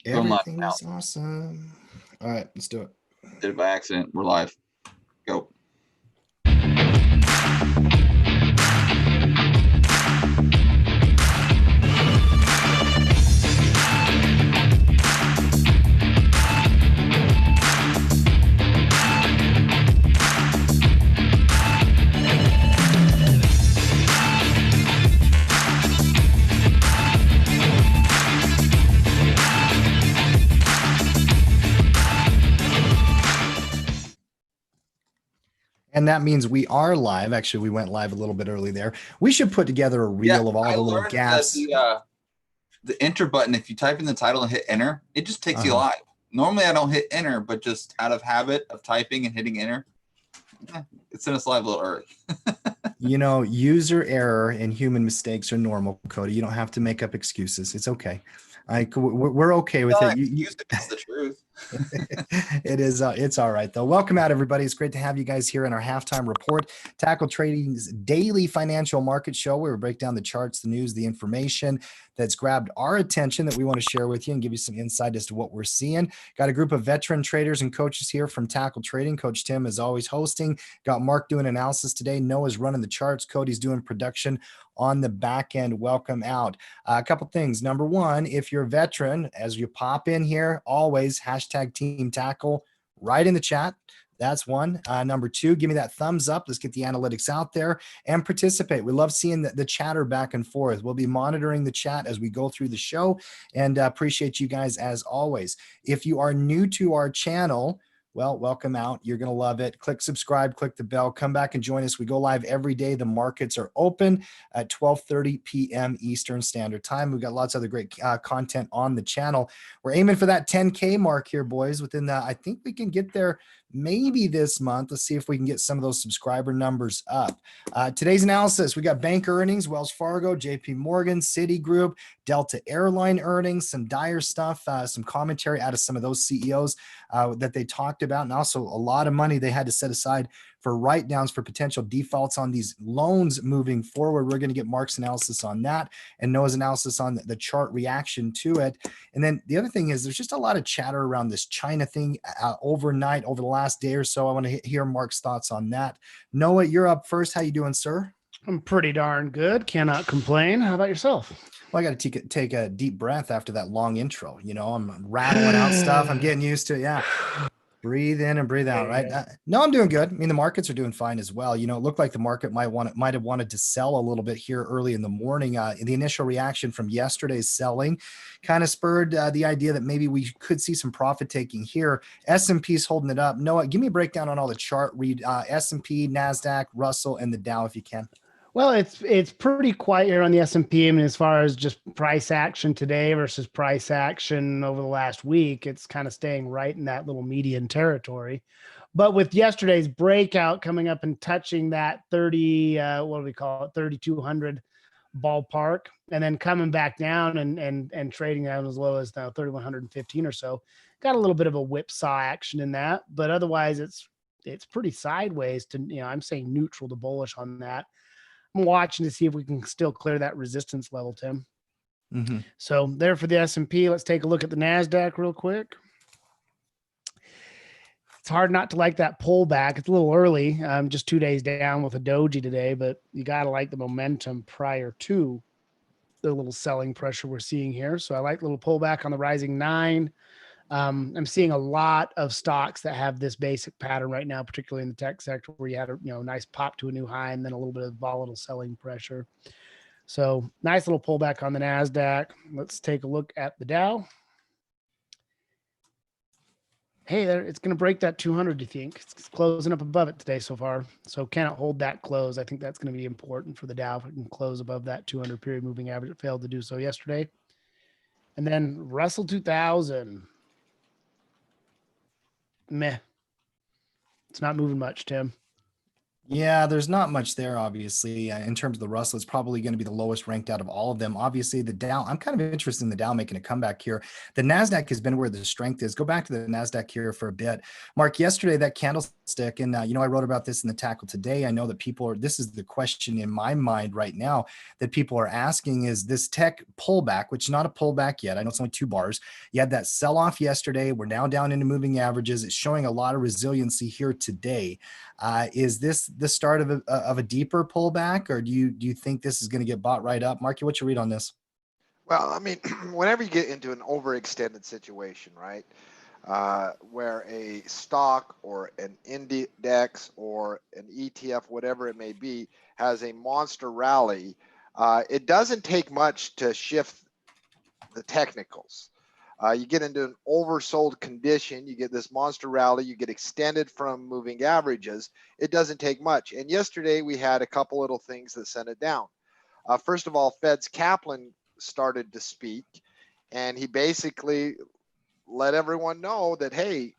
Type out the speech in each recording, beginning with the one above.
Going live Everything now. is awesome. All right, let's do it. Did it by accident. We're live. Go. And that means we are live. Actually, we went live a little bit early there. We should put together a reel of all I the little learned gaps. that the enter button, if you type in the title and hit enter, it just takes you Uh-huh. live. Normally I don't hit enter, but just out of habit of typing and hitting enter, it sent us live a little early. User error and human mistakes are normal, Cody. You don't have to make up excuses. It's okay. We're okay with it. Excuse if it's the truth. It is. It's all right though. Welcome out, everybody. It's great to have you guys here in our halftime report, Tackle Trading's daily financial market show, where we break down the charts, the news, the information that's grabbed our attention that we want to share with you and give you some insight as to what we're seeing. Got a group of veteran traders and coaches here from Tackle Trading. Coach Tim is always hosting. Got Mark doing analysis today. Noah's running the charts. Cody's doing production on the back end. Welcome out. A couple things. Number one, if you're a veteran, as you pop in here, always hashtag Team Tackle right in the chat. That's one. Number two, give me that thumbs up. Let's get the analytics out there and participate. We love seeing the chatter back and forth. We'll be monitoring the chat as we go through the show, and appreciate you guys as always. If you are new to our channel, well, welcome out. You're going to love it. Click subscribe, click the bell, come back and join us. We go live every day. The markets are open at 12:30 p.m. Eastern Standard Time. We've got lots of other great content on the channel. We're aiming for that 10K mark here, boys. Within that, I think we can get there maybe this month. Let's see if we can get some of those subscriber numbers up. Today's analysis, we got bank earnings, Wells Fargo, JP Morgan, Citigroup, Delta Airline earnings, some dire stuff, some commentary out of some of those CEOs that they talked about, and also a lot of money they had to set aside for write-downs for potential defaults on these loans moving forward. We're going to get Mark's analysis on that and Noah's analysis on the chart reaction to it. And then the other thing is there's just a lot of chatter around this China thing overnight over the last day or so. I want to hear Mark's thoughts on that. Noah, you're up first. How you doing, sir? I'm pretty darn good. Cannot complain. How about yourself? Well, I got to take a deep breath after that long intro. I'm rattling out stuff. I'm getting used to it. Yeah. Breathe in and breathe out, right? No, I'm doing good. I mean, the markets are doing fine as well. It looked like the market might have wanted to sell a little bit here early in the morning. The initial reaction from yesterday's selling kind of spurred the idea that maybe we could see some profit taking here. S&P's holding it up. Noah, give me a breakdown on all the chart read S&P, NASDAQ, Russell, and the Dow if you can. Well, it's pretty quiet here on the S&P. I mean, as far as just price action today versus price action over the last week, it's kind of staying right in that little median territory. But with yesterday's breakout coming up and touching that 3,200 ballpark, and then coming back down and trading down as low as now 3,115 or so, got a little bit of a whipsaw action in that. But otherwise, it's pretty sideways to, I'm saying neutral to bullish on that. I'm watching to see if we can still clear that resistance level, Tim. Mm-hmm. So there for the S&P. Let's take a look at the NASDAQ real quick. It's hard not to like that pullback. It's a little early, just 2 days down with a doji today, but you got to like the momentum prior to the little selling pressure we're seeing here. So I like the little pullback on the rising 9. I'm seeing a lot of stocks that have this basic pattern right now, particularly in the tech sector, where you had a nice pop to a new high and then a little bit of volatile selling pressure. So nice little pullback on the NASDAQ. Let's take a look at the Dow. Hey, there, it's going to break that 200, do you think? It's closing up above it today so far. So can it hold that close? I think that's going to be important for the Dow. If it can close above that 200 period moving average, it failed to do so yesterday. And then Russell 2000. Meh. It's not moving much, Tim. Yeah, there's not much there, obviously. In terms of the Russell, it's probably going to be the lowest ranked out of all of them. Obviously, the Dow, I'm kind of interested in the Dow making a comeback here. The NASDAQ has been where the strength is. Go back to the NASDAQ here for a bit. Mark, yesterday, that candlestick, and I wrote about this in the tackle today. I know that this is the question in my mind right now that people are asking is this tech pullback, which is not a pullback yet. I know it's only 2 bars. You had that sell off yesterday. We're now down into moving averages. It's showing a lot of resiliency here today. Is this the start of a deeper pullback, or do you think this is going to get bought right up? Marky, what's your read on this? Well, I mean, whenever you get into an overextended situation, right, where a stock or an index or an ETF, whatever it may be, has a monster rally, it doesn't take much to shift the technicals. You get into an oversold condition, you get this monster rally, you get extended from moving averages. It doesn't take much. And yesterday we had a couple little things that sent it down. First of all, Fed's Kaplan started to speak, and he basically let everyone know that, hey,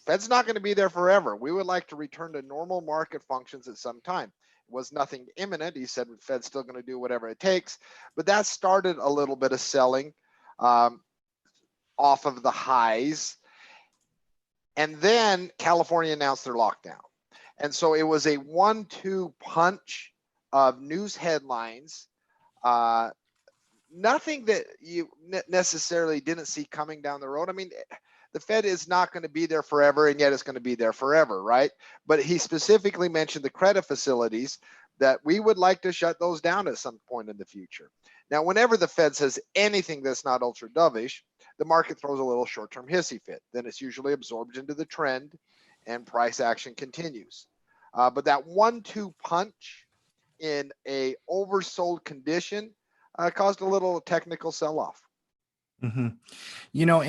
Fed's not going to be there forever. We would like to return to normal market functions at some time. It was nothing imminent. He said Fed's still going to do whatever it takes, but that started a little bit of selling off of the highs. And then California announced their lockdown. And so it was a 1-2 punch of news headlines. Nothing that you necessarily didn't see coming down the road. I mean, the Fed is not going to be there forever, and yet it's going to be there forever, right? But he specifically mentioned the credit facilities, that we would like to shut those down at some point in the future. Now, whenever the Fed says anything that's not ultra dovish, the market throws a little short-term hissy fit. Then it's usually absorbed into the trend and price action continues. But that 1-2 punch in a oversold condition caused a little technical sell-off. Mm-hmm.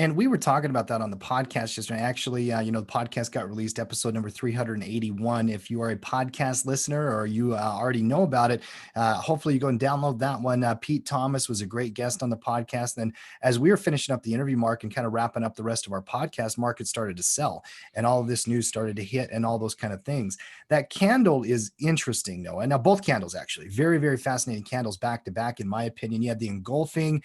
And we were talking about that on the podcast yesterday. Actually, the podcast got released, episode number 381. If you are a podcast listener or you already know about it, hopefully you go and download that one. Pete Thomas was a great guest on the podcast. And as we were finishing up the interview, Mark, and kind of wrapping up the rest of our podcast, market started to sell and all of this news started to hit and all those kind of things. That candle is interesting, though. And now both candles, actually, very, very fascinating candles back to back, in my opinion. You had the engulfing,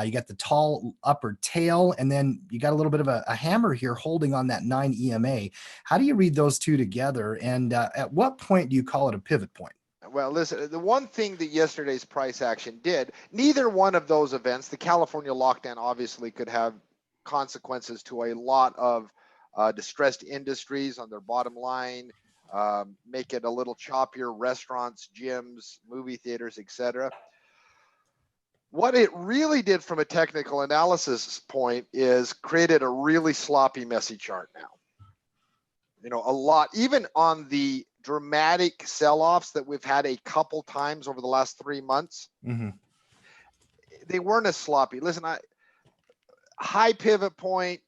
you got the tall upper tail, and then you got a little bit of a hammer here holding on that 9 EMA. How do you read those two together? And at what point do you call it a pivot point? Well, listen, the one thing that yesterday's price action did, neither one of those events, the California lockdown obviously could have consequences to a lot of distressed industries on their bottom line, make it a little choppier, restaurants, gyms, movie theaters, etc. What it really did from a technical analysis point is created a really sloppy, messy chart now. A lot, even on the dramatic sell-offs that we've had a couple times over the last 3 months, they weren't as sloppy. Listen, high pivot point,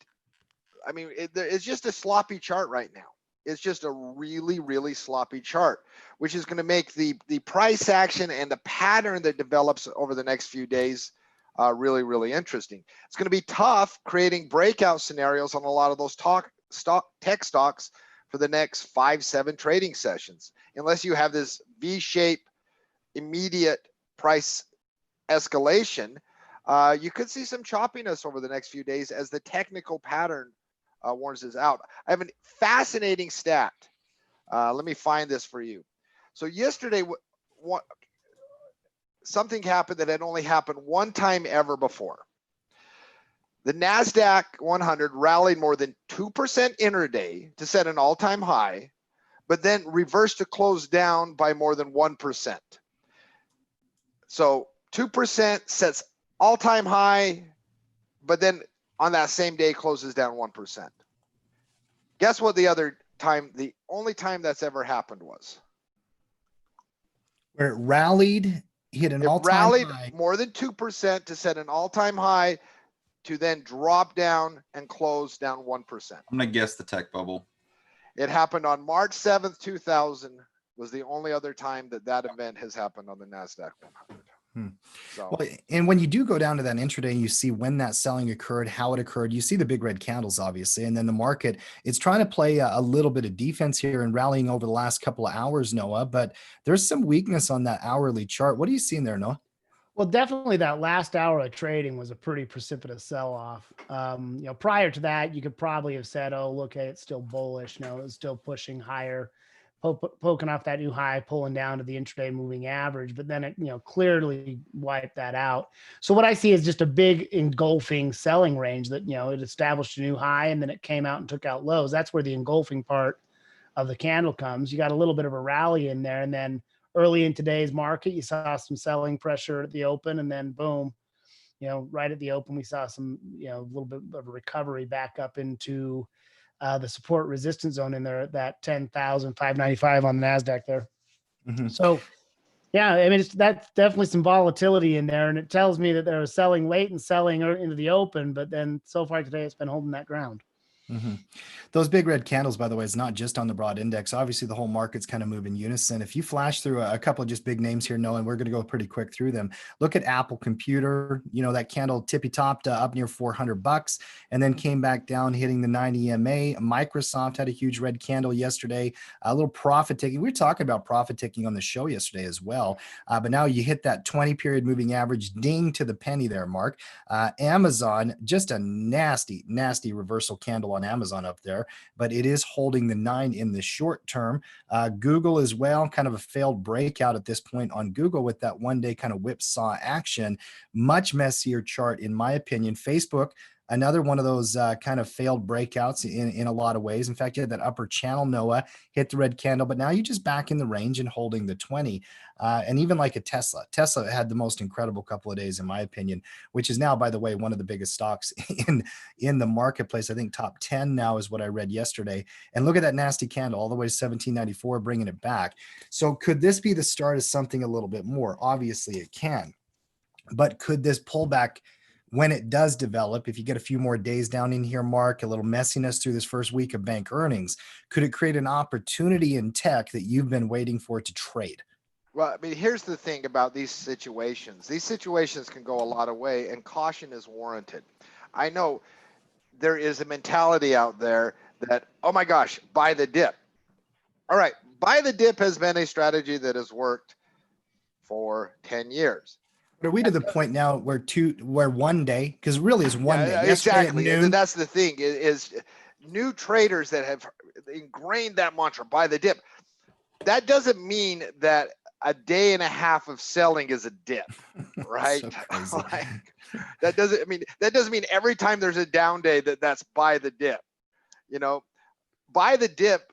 I mean, it's just a sloppy chart right now. It's just a really, really sloppy chart, which is going to make the price action and the pattern that develops over the next few days really, really interesting. It's going to be tough creating breakout scenarios on a lot of those tech stocks for the next 5-7 trading sessions, unless you have this V-shape immediate price escalation. You could see some choppiness over the next few days as the technical pattern warns us out. I have a fascinating stat. Let me find this for you. So yesterday, something happened that had only happened one time ever before. The NASDAQ 100 rallied more than 2% intraday to set an all-time high, but then reversed to close down by more than 1%. So 2% sets all-time high, but then on that same day closes down 1%. Guess what the only time that's ever happened was? Where it rallied, hit an all-time rallied high. More than 2% to set an all-time high, to then drop down and close down 1%. I'm gonna guess the tech bubble. It happened on March 7th, 2000 was the only other time that event has happened on the NASDAQ 100. So Well, and when you do go down to that intraday and you see when that selling occurred, how it occurred, you see the big red candles, obviously. And then the market, it's trying to play a little bit of defense here and rallying over the last couple of hours, Noah, but there's some weakness on that hourly chart. What are you seeing there, Noah? Well, definitely that last hour of trading was a pretty precipitous sell-off. Prior to that, you could probably have said, "Oh, look, hey, it's still bullish. No, it's still pushing higher, poking off that new high, pulling down to the intraday moving average." But then it, clearly wiped that out. So what I see is just a big engulfing selling range that it established a new high and then it came out and took out lows. That's where the engulfing part of the candle comes. You got a little bit of a rally in there, and then early in today's market, you saw some selling pressure at the open, and then boom, right at the open, we saw some, a little bit of a recovery back up into the support resistance zone in there at that 10,595 on the NASDAQ there. Mhm. So, yeah, I mean, that's definitely some volatility in there, and it tells me that they were selling late and selling into the open, but then so far today, it's been holding that ground. Those big red candles, by the way, is not just on the broad index. Obviously, the whole market's kind of moving in unison. If you flash through a couple of just big names here, Noah, and we're going to go pretty quick through them. Look at Apple Computer. That candle tippy topped up near $400 and then came back down, hitting the 90 EMA. Microsoft had a huge red candle yesterday. A little profit taking. We were talking about profit taking on the show yesterday as well. But now you hit that 20-period moving average, ding to the penny there, Mark. Amazon, just a nasty, nasty reversal candle on Amazon up there, but it is holding the 9 in the short term. Google as well, kind of a failed breakout at this point on Google with that one-day kind of whipsaw action. Much messier chart, in my opinion. Facebook, another one of those kind of failed breakouts in a lot of ways. In fact, you had that upper channel, Noah, hit the red candle, but now you're just back in the range and holding the 20. And even like a Tesla had the most incredible couple of days, in my opinion, which is now, by the way, one of the biggest stocks in the marketplace. I think top 10 now is what I read yesterday. And look at that nasty candle all the way to 1794, bringing it back. So could this be the start of something a little bit more? Obviously it can, but could this pullback, when it does develop, if you get a few more days down in here, Mark, a little messiness through this first week of bank earnings, could it create an opportunity in tech that you've been waiting for to trade? Well, I mean, here's the thing about these situations. These situations can go a lot of way, and caution is warranted. I know there is a mentality out there that, oh my gosh, buy the dip. All right, buy the dip has been a strategy that has worked for 10 years. Are we to the point now where one day, because really is one day. Exactly. And that's the thing is new traders that have ingrained that mantra, buy the dip. That doesn't mean that a day and a half of selling is a dip, right? So Like, that doesn't mean every time there's a down day that's buy the dip. Buy the dip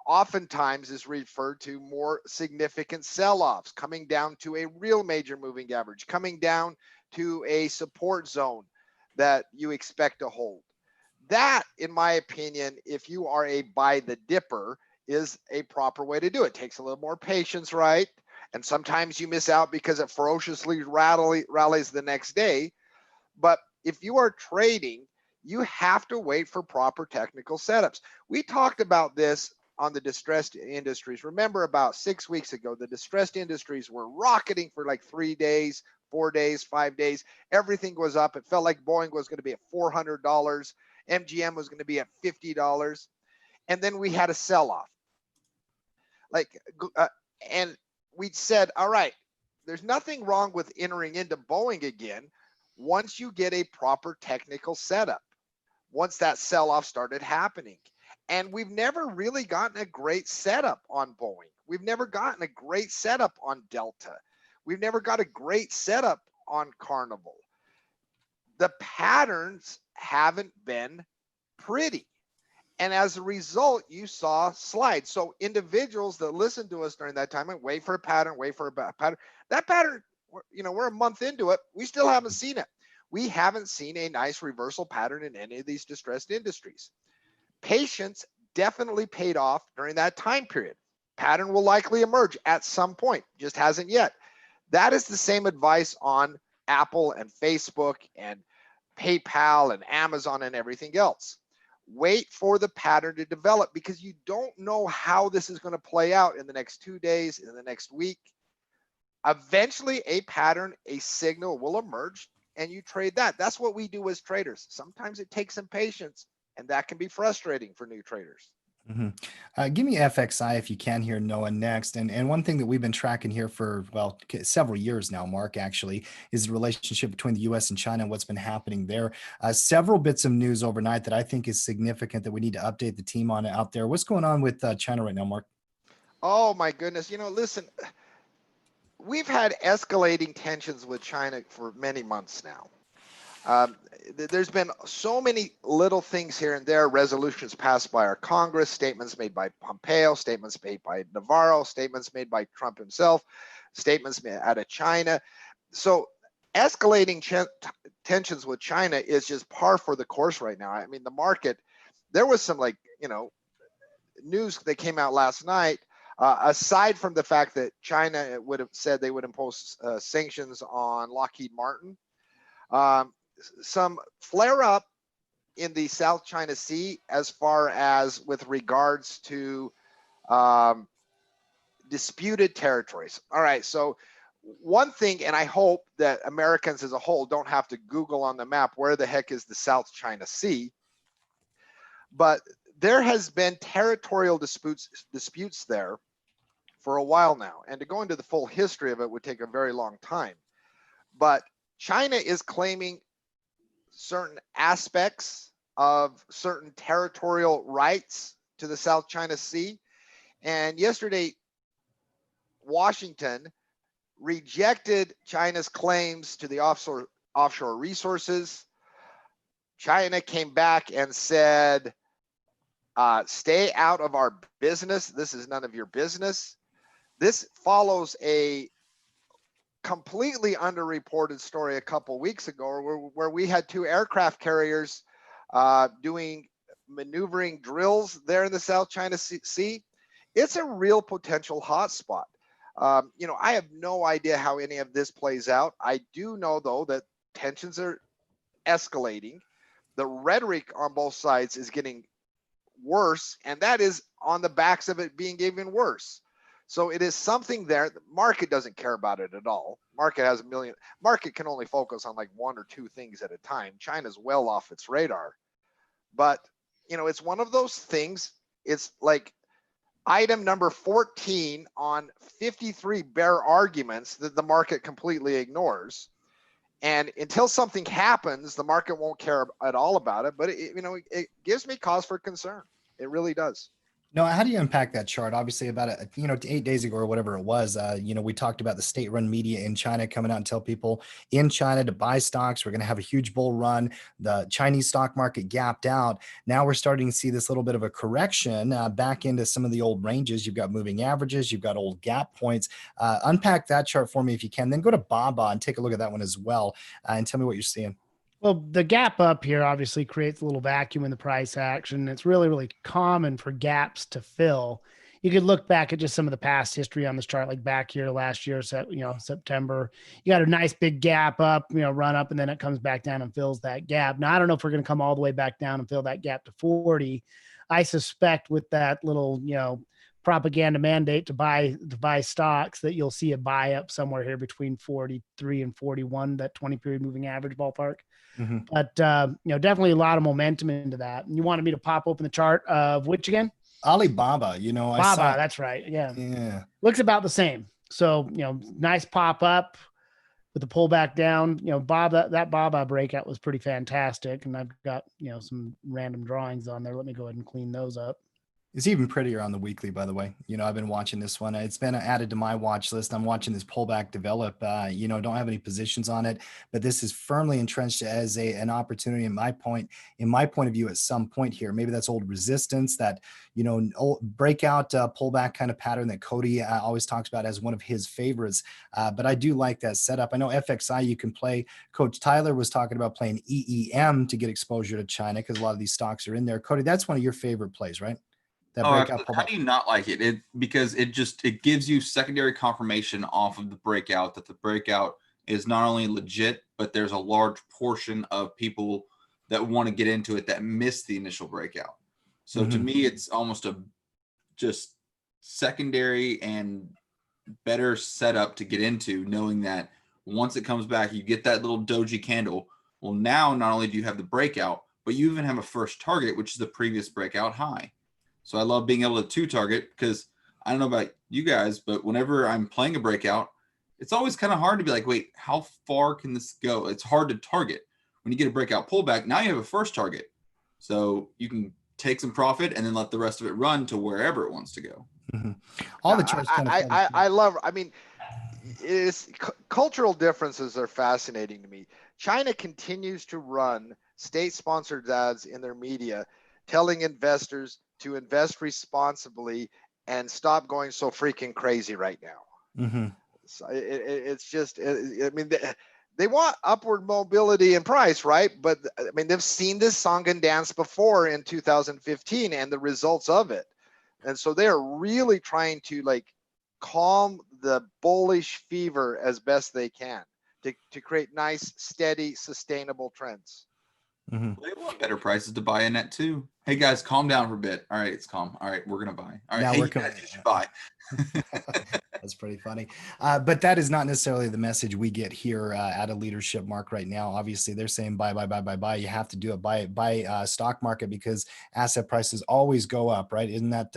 oftentimes is referred to more significant sell-offs, coming down to a real major moving average, coming down to a support zone that you expect to hold. That, in my opinion, if you are a buy the dipper, is a proper way to do it. It takes a little more patience, right? And sometimes you miss out because it ferociously rallies the next day. But if you are trading, you have to wait for proper technical setups. We talked about this on the distressed industries. Remember, about 6 weeks ago, the distressed industries were rocketing for like 3 days, 4 days, 5 days. Everything was up. It felt like Boeing was going to be at $400. MGM was going to be at $50. And then we had a sell-off. And we said, all right, there's nothing wrong with entering into Boeing again once you get a proper technical setup, once that sell-off started happening. And we've never really gotten a great setup on Boeing. We've never gotten a great setup on Delta. We've never got a great setup on Carnival. The patterns haven't been pretty. And as a result, you saw slides. So individuals that listened to us during that time and wait for a pattern, that pattern, we're a month into it. We still haven't seen it. We haven't seen a nice reversal pattern in any of these distressed industries. Patience definitely paid off during that time period. Pattern will likely emerge at some point, just hasn't yet. That is the same advice on Apple and Facebook and PayPal and Amazon and everything else. Wait for the pattern to develop, because you don't know how this is going to play out in the next 2 days, in the next week. eventually a pattern, a signal will emerge, and you trade that. That's what we do as traders. Sometimes it takes some patience, and that can be frustrating for new traders. Give me FXI if you can here, Noah, next. And one thing that we've been tracking here for, well, several years now, Mark, actually, is the relationship between the U.S. and China and what's been happening there. Several bits of news overnight that I think is significant that we need to update the team on out there. What's going on with China right now, Mark? Oh, my goodness. Listen, we've had escalating tensions with China for many months now. There's been so many little things here and there, resolutions passed by our Congress, statements made by Pompeo, statements made by Navarro, statements made by Trump himself, statements made out of China. So escalating tensions with China is just par for the course right now. I mean, the market, there was some news that came out last night, aside from the fact that China would have said they would impose sanctions on Lockheed Martin. Some flare up in the South China Sea as far as with regards to disputed territories. All right, so one thing, and I hope that Americans as a whole don't have to Google on the map where the heck is the South China Sea, but there has been territorial disputes there for a while now, and to go into the full history of it would take a very long time. But China is claiming certain aspects of certain territorial rights to the South China Sea. And yesterday, Washington rejected China's claims to the offshore resources. China came back and said, stay out of our business. This is none of your business. This follows a completely underreported story a couple weeks ago where we had two aircraft carriers doing maneuvering drills there in the South China Sea. It's a real potential hotspot. I have no idea how any of this plays out. I do know, though, that tensions are escalating. The rhetoric on both sides is getting worse, and that is on the backs of it being even worse. So it is something there. The market doesn't care about it at all. Market has market can only focus on like one or two things at a time. China's well off its radar. But, it's one of those things. It's like item number 14 on 53 bear arguments that the market completely ignores. And until something happens, the market won't care at all about it. But it gives me cause for concern. It really does. No, how do you unpack that chart? Obviously, about 8 days ago or whatever it was, we talked about the state-run media in China coming out and tell people in China to buy stocks. We're going to have a huge bull run. The Chinese stock market gapped out. Now we're starting to see this little bit of a correction back into some of the old ranges. You've got moving averages. You've got old gap points. Unpack that chart for me if you can. Then go to BABA and take a look at that one as well and tell me what you're seeing. Well, the gap up here obviously creates a little vacuum in the price action. It's really, really common for gaps to fill. You could look back at just some of the past history on this chart, like back here last year, September. You got a nice big gap up, run up, and then it comes back down and fills that gap. Now, I don't know if we're going to come all the way back down and fill that gap to 40. I suspect with that little, propaganda mandate to buy stocks that you'll see a buy up somewhere here between 43 and 41, that 20 period moving average ballpark. Mm-hmm. But, definitely a lot of momentum into that. And you wanted me to pop open the chart of which again? Alibaba, Baba, that's right. Yeah. Looks about the same. So, nice pop up with the pullback down. That Baba breakout was pretty fantastic. And I've got, some random drawings on there. Let me go ahead and clean those up. It's even prettier on the weekly, by the way. I've been watching this one. It's been added to my watch list. I'm watching this pullback develop. Don't have any positions on it, but this is firmly entrenched as an opportunity in my point of view at some point here. Maybe that's old resistance, that, old breakout pullback kind of pattern that Cody always talks about as one of his favorites. But I do like that setup. I know FXI you can play. Coach Tyler was talking about playing EEM to get exposure to China because a lot of these stocks are in there. Cody, that's one of your favorite plays, right? How do you not like it? Because it gives you secondary confirmation off of the breakout that the breakout is not only legit, but there's a large portion of people that want to get into it that missed the initial breakout. So to me, it's almost just secondary and better setup to get into, knowing that once it comes back, you get that little doji candle. Well, now not only do you have the breakout, but you even have a first target, which is the previous breakout high. So I love being able to two target, because I don't know about you guys, but whenever I'm playing a breakout, it's always kind of hard to be like, wait, how far can this go? It's hard to target. When you get a breakout pullback, now you have a first target. So you can take some profit and then let the rest of it run to wherever it wants to go. All the charts kind of. I love, I mean, cultural differences are fascinating to me. China continues to run state-sponsored ads in their media telling investors to invest responsibly and stop going so freaking crazy right now. So it's just, I mean, they want upward mobility in price, right? But I mean, they've seen this song and dance before in 2015 and the results of it. And so they're really trying to like calm the bullish fever as best they can to create nice, steady, sustainable trends. They want better prices to buy in at too. Hey guys, calm down for a bit. All right, it's calm. All right, we're gonna buy. All right, Now hey we're guys, you should buy. That's pretty funny. But that is not necessarily the message we get here at a leadership mark right now. Obviously, they're saying buy, buy, buy, buy, buy. You have to do it buy stock market because asset prices always go up, right? Isn't that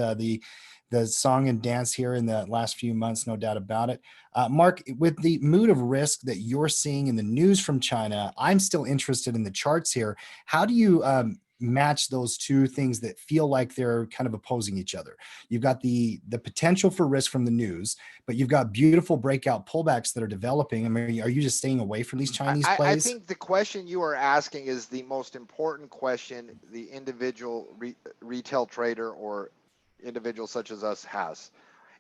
the song and dance here in the last few months? No doubt about it. Mark, with the mood of risk that you're seeing in the news from China, I'm still interested in the charts here. How do you match those two things that feel like they're kind of opposing each other? You've got the potential for risk from the news, but you've got beautiful breakout pullbacks that are developing. I mean, are you just staying away from these Chinese plays? I think the question you are asking is the most important question the individual retail trader or individual such as us has.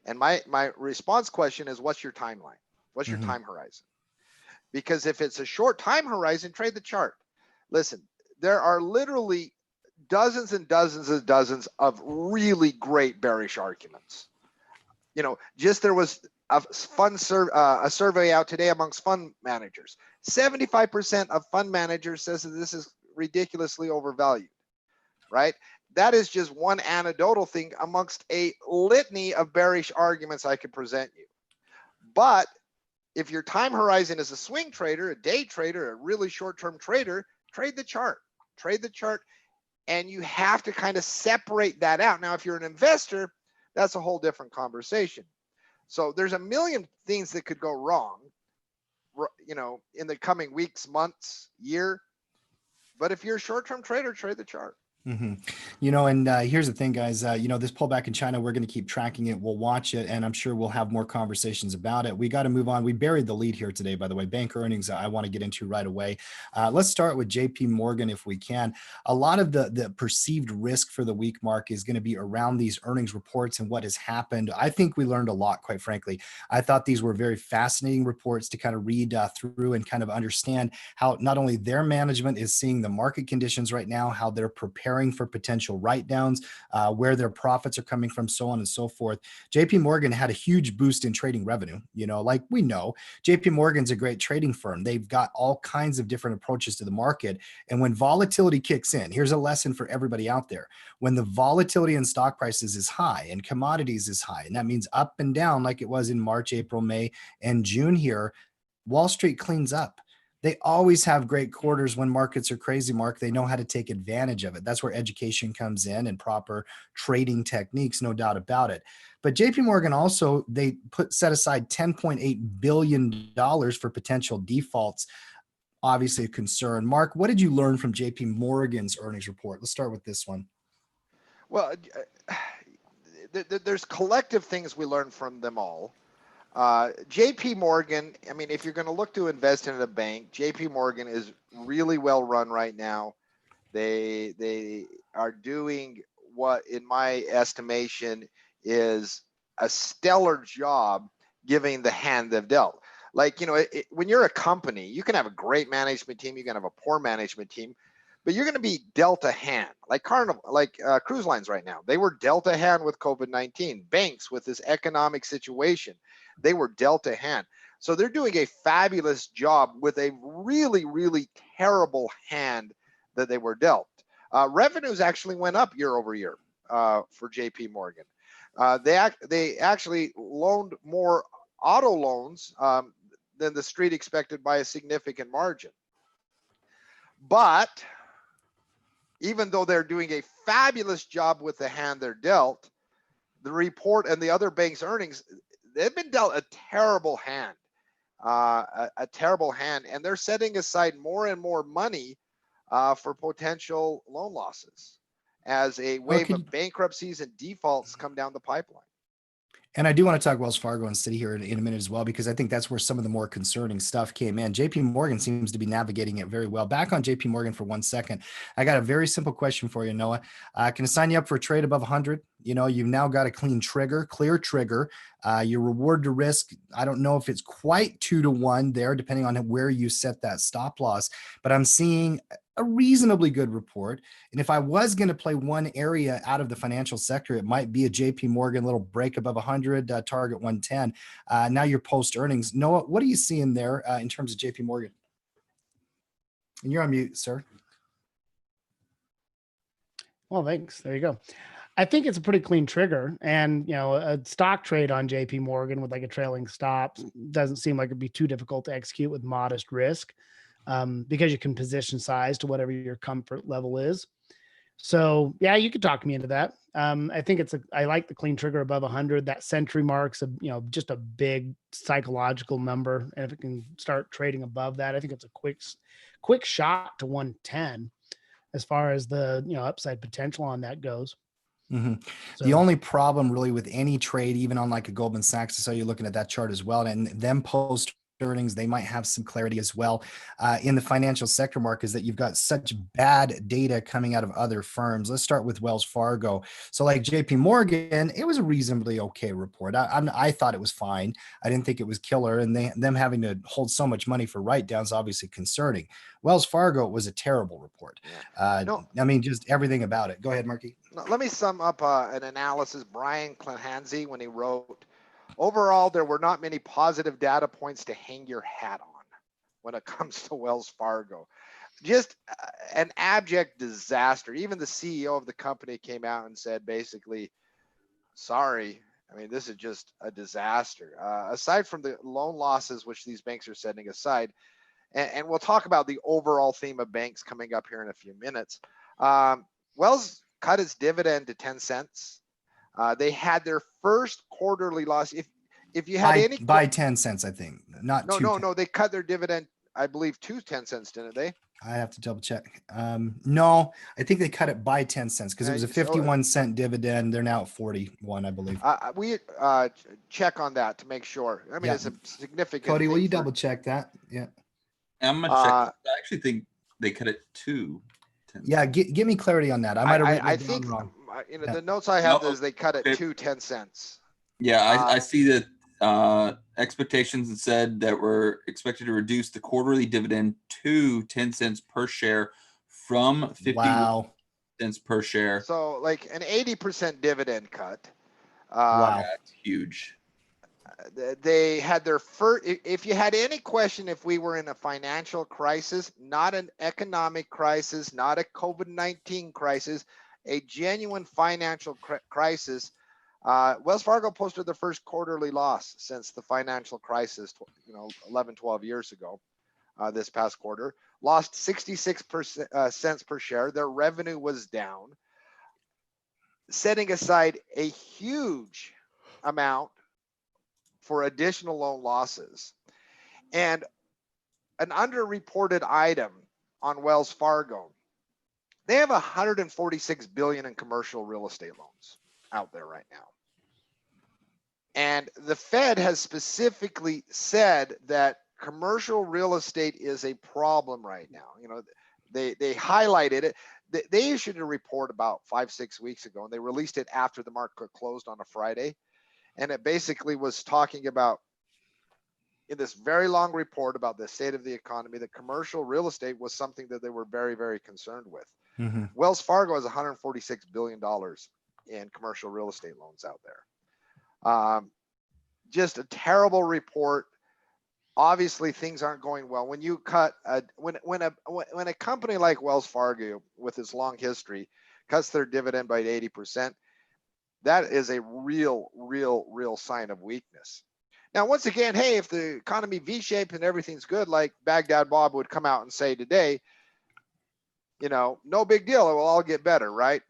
And my response question is, what's your timeline? What's your time horizon? Because if it's a short time horizon, trade the chart. Listen, there are literally dozens and dozens and dozens of really great bearish arguments. You know, just there was a survey out today amongst fund managers. 75% of fund managers says that this is ridiculously overvalued, right? That is just one anecdotal thing amongst a litany of bearish arguments I could present you. But if your time horizon is a swing trader, a day trader, a really short-term trader, trade the chart. Trade the chart, and you have to kind of separate that out. Now, if you're an investor, that's a whole different conversation. So there's a million things that could go wrong, you know, in the coming weeks, months, year. But if you're a short-term trader, trade the chart. You know, and here's the thing, guys. You know, this pullback in China, we're going to keep tracking it. We'll watch it, and I'm sure we'll have more conversations about it. We got to move on. We buried the lead here today, by the way. Bank earnings, I want to get into right away. Let's start with JP Morgan if we can. A lot of the perceived risk for the week, Mark, is going to be around these earnings reports and what has happened. I think we learned a lot, quite frankly. I thought these were very fascinating reports to kind of read through and kind of understand how not only their management is seeing the market conditions right now, how they're preparing for potential write-downs, where their profits are coming from, so on and so forth. JP Morgan had a huge boost in trading revenue. You know, like we know, JP Morgan's a great trading firm. They've got all kinds of different approaches to the market. And when volatility kicks in, here's a lesson for everybody out there. When the volatility in stock prices is high and commodities is high, and that means up and down like it was in March, April, May, and June here, Wall Street cleans up. They always have great quarters when markets are crazy, Mark. They know how to take advantage of it. That's where education comes in and proper trading techniques, no doubt about it. But JP Morgan also, they set aside $10.8 billion for potential defaults. Obviously a concern. Mark, what did you learn from JP Morgan's earnings report? Let's start with this one. Well, there's collective things we learned from them all. JP Morgan, I mean, if you're going to look to invest in a bank, JP Morgan is really well run right now. They are doing what, in my estimation, is a stellar job giving the hand they've dealt. Like, you know, when you're a company, you can have a great management team, you can have a poor management team, but you're going to be dealt a hand. Like Carnival, like cruise lines right now, they were dealt a hand with COVID-19. Banks with this economic situation, they were dealt a hand. So they're doing a fabulous job with a really, really terrible hand that they were dealt. Revenues actually went up year over year for JP Morgan. They actually loaned more auto loans than the street expected by a significant margin. But even though they're doing a fabulous job with the hand they're dealt, the report and the other banks' earnings, they've been dealt a terrible hand, a terrible hand, and they're setting aside more and more money for potential loan losses as a wave of bankruptcies and defaults come down the pipeline. And I do want to talk Wells Fargo and Citi here in a minute as well, because I think that's where some of the more concerning stuff came in. JP Morgan seems to be navigating it very well. Back on JP Morgan for 1 second. I got a very simple question for you, Noah. Can I sign you up for a trade above 100? You know, you've now got a clear trigger. Your reward to risk, I don't know if it's quite 2-to-1 there, depending on where you set that stop loss, but I'm seeing a reasonably good report. And if I was going to play one area out of the financial sector, it might be a JP Morgan little break above 100, target 110. Now you're post earnings. Noah, what are you seeing there in terms of JP Morgan? And you're on mute, sir. Well, thanks. There you go. I think it's a pretty clean trigger, and a stock trade on JP Morgan with like a trailing stop doesn't seem like it'd be too difficult to execute with modest risk, because you can position size to whatever your comfort level is. So yeah, you could talk me into that. I think I like the clean trigger above 100. That century marks just a big psychological number, and if it can start trading above that, I think it's a quick shot to 110 as far as the upside potential on that goes. Mm-hmm. So, the only problem really with any trade, even on like a Goldman Sachs, so you're looking at that chart as well, and them post earnings, they might have some clarity as well in the financial sector market, is that you've got such bad data coming out of other firms. Let's start with Wells Fargo. So like JP Morgan, it was a reasonably okay report. I thought it was fine. I didn't think it was killer, and them having to hold so much money for write-downs obviously concerning. Wells Fargo was a terrible report. No. I mean, just everything about it. Go ahead, Marky. Let me sum up an analysis. Brian Clanhanzi, when he wrote, overall, there were not many positive data points to hang your hat on when it comes to Wells Fargo. Just an abject disaster. Even the CEO of the company came out and said, basically, sorry, I mean, this is just a disaster. Aside from the loan losses, which these banks are setting aside, and we'll talk about the overall theme of banks coming up here in a few minutes. Wells cut its dividend to 10 cents. They had their first quarterly loss. If you had by 10 cents, I think, not no, they cut their dividend, I believe, to 10 cents, didn't they? I have to double check. No, I think they cut it by 10 cents because it was a 51-cent dividend. They're now at 41, I believe. We check on that to make sure. I mean, it's a significant. Cody, will you double check that? Yeah. I'm gonna check. I actually think they cut it to 10 cents. Yeah, give me clarity on that. I might have written it down wrong. The notes I have is they cut it to 10 cents. Yeah, I see that expectations said that we're expected to reduce the quarterly dividend to 10 cents per share from 50 cents per share. So like an 80% dividend cut. Wow, that's huge. They had their first, if you had any question if we were in a financial crisis, not an economic crisis, not a COVID-19 crisis, a genuine financial crisis, Wells Fargo posted their first quarterly loss since the financial crisis, 11, 12 years ago. This past quarter, lost 66 cents per share. Their revenue was down, setting aside a huge amount for additional loan losses. And an underreported item on Wells Fargo, they have 146 billion in commercial real estate loans out there right now. And the Fed has specifically said that commercial real estate is a problem right now. They highlighted it. They issued a report about 5-6 weeks ago, and they released it after the market closed on a Friday. And it basically was talking about, in this very long report about the state of the economy, that commercial real estate was something that they were very, very concerned with. Mm-hmm. Wells Fargo has $146 billion in commercial real estate loans out there. Just a terrible report. Obviously, things aren't going well. When you cut when a company like Wells Fargo, with its long history, cuts their dividend by 80%, that is a real sign of weakness. Now, once again, hey, if the economy V-shaped and everything's good, like Baghdad Bob would come out and say today, you know, no big deal. It will all get better, right?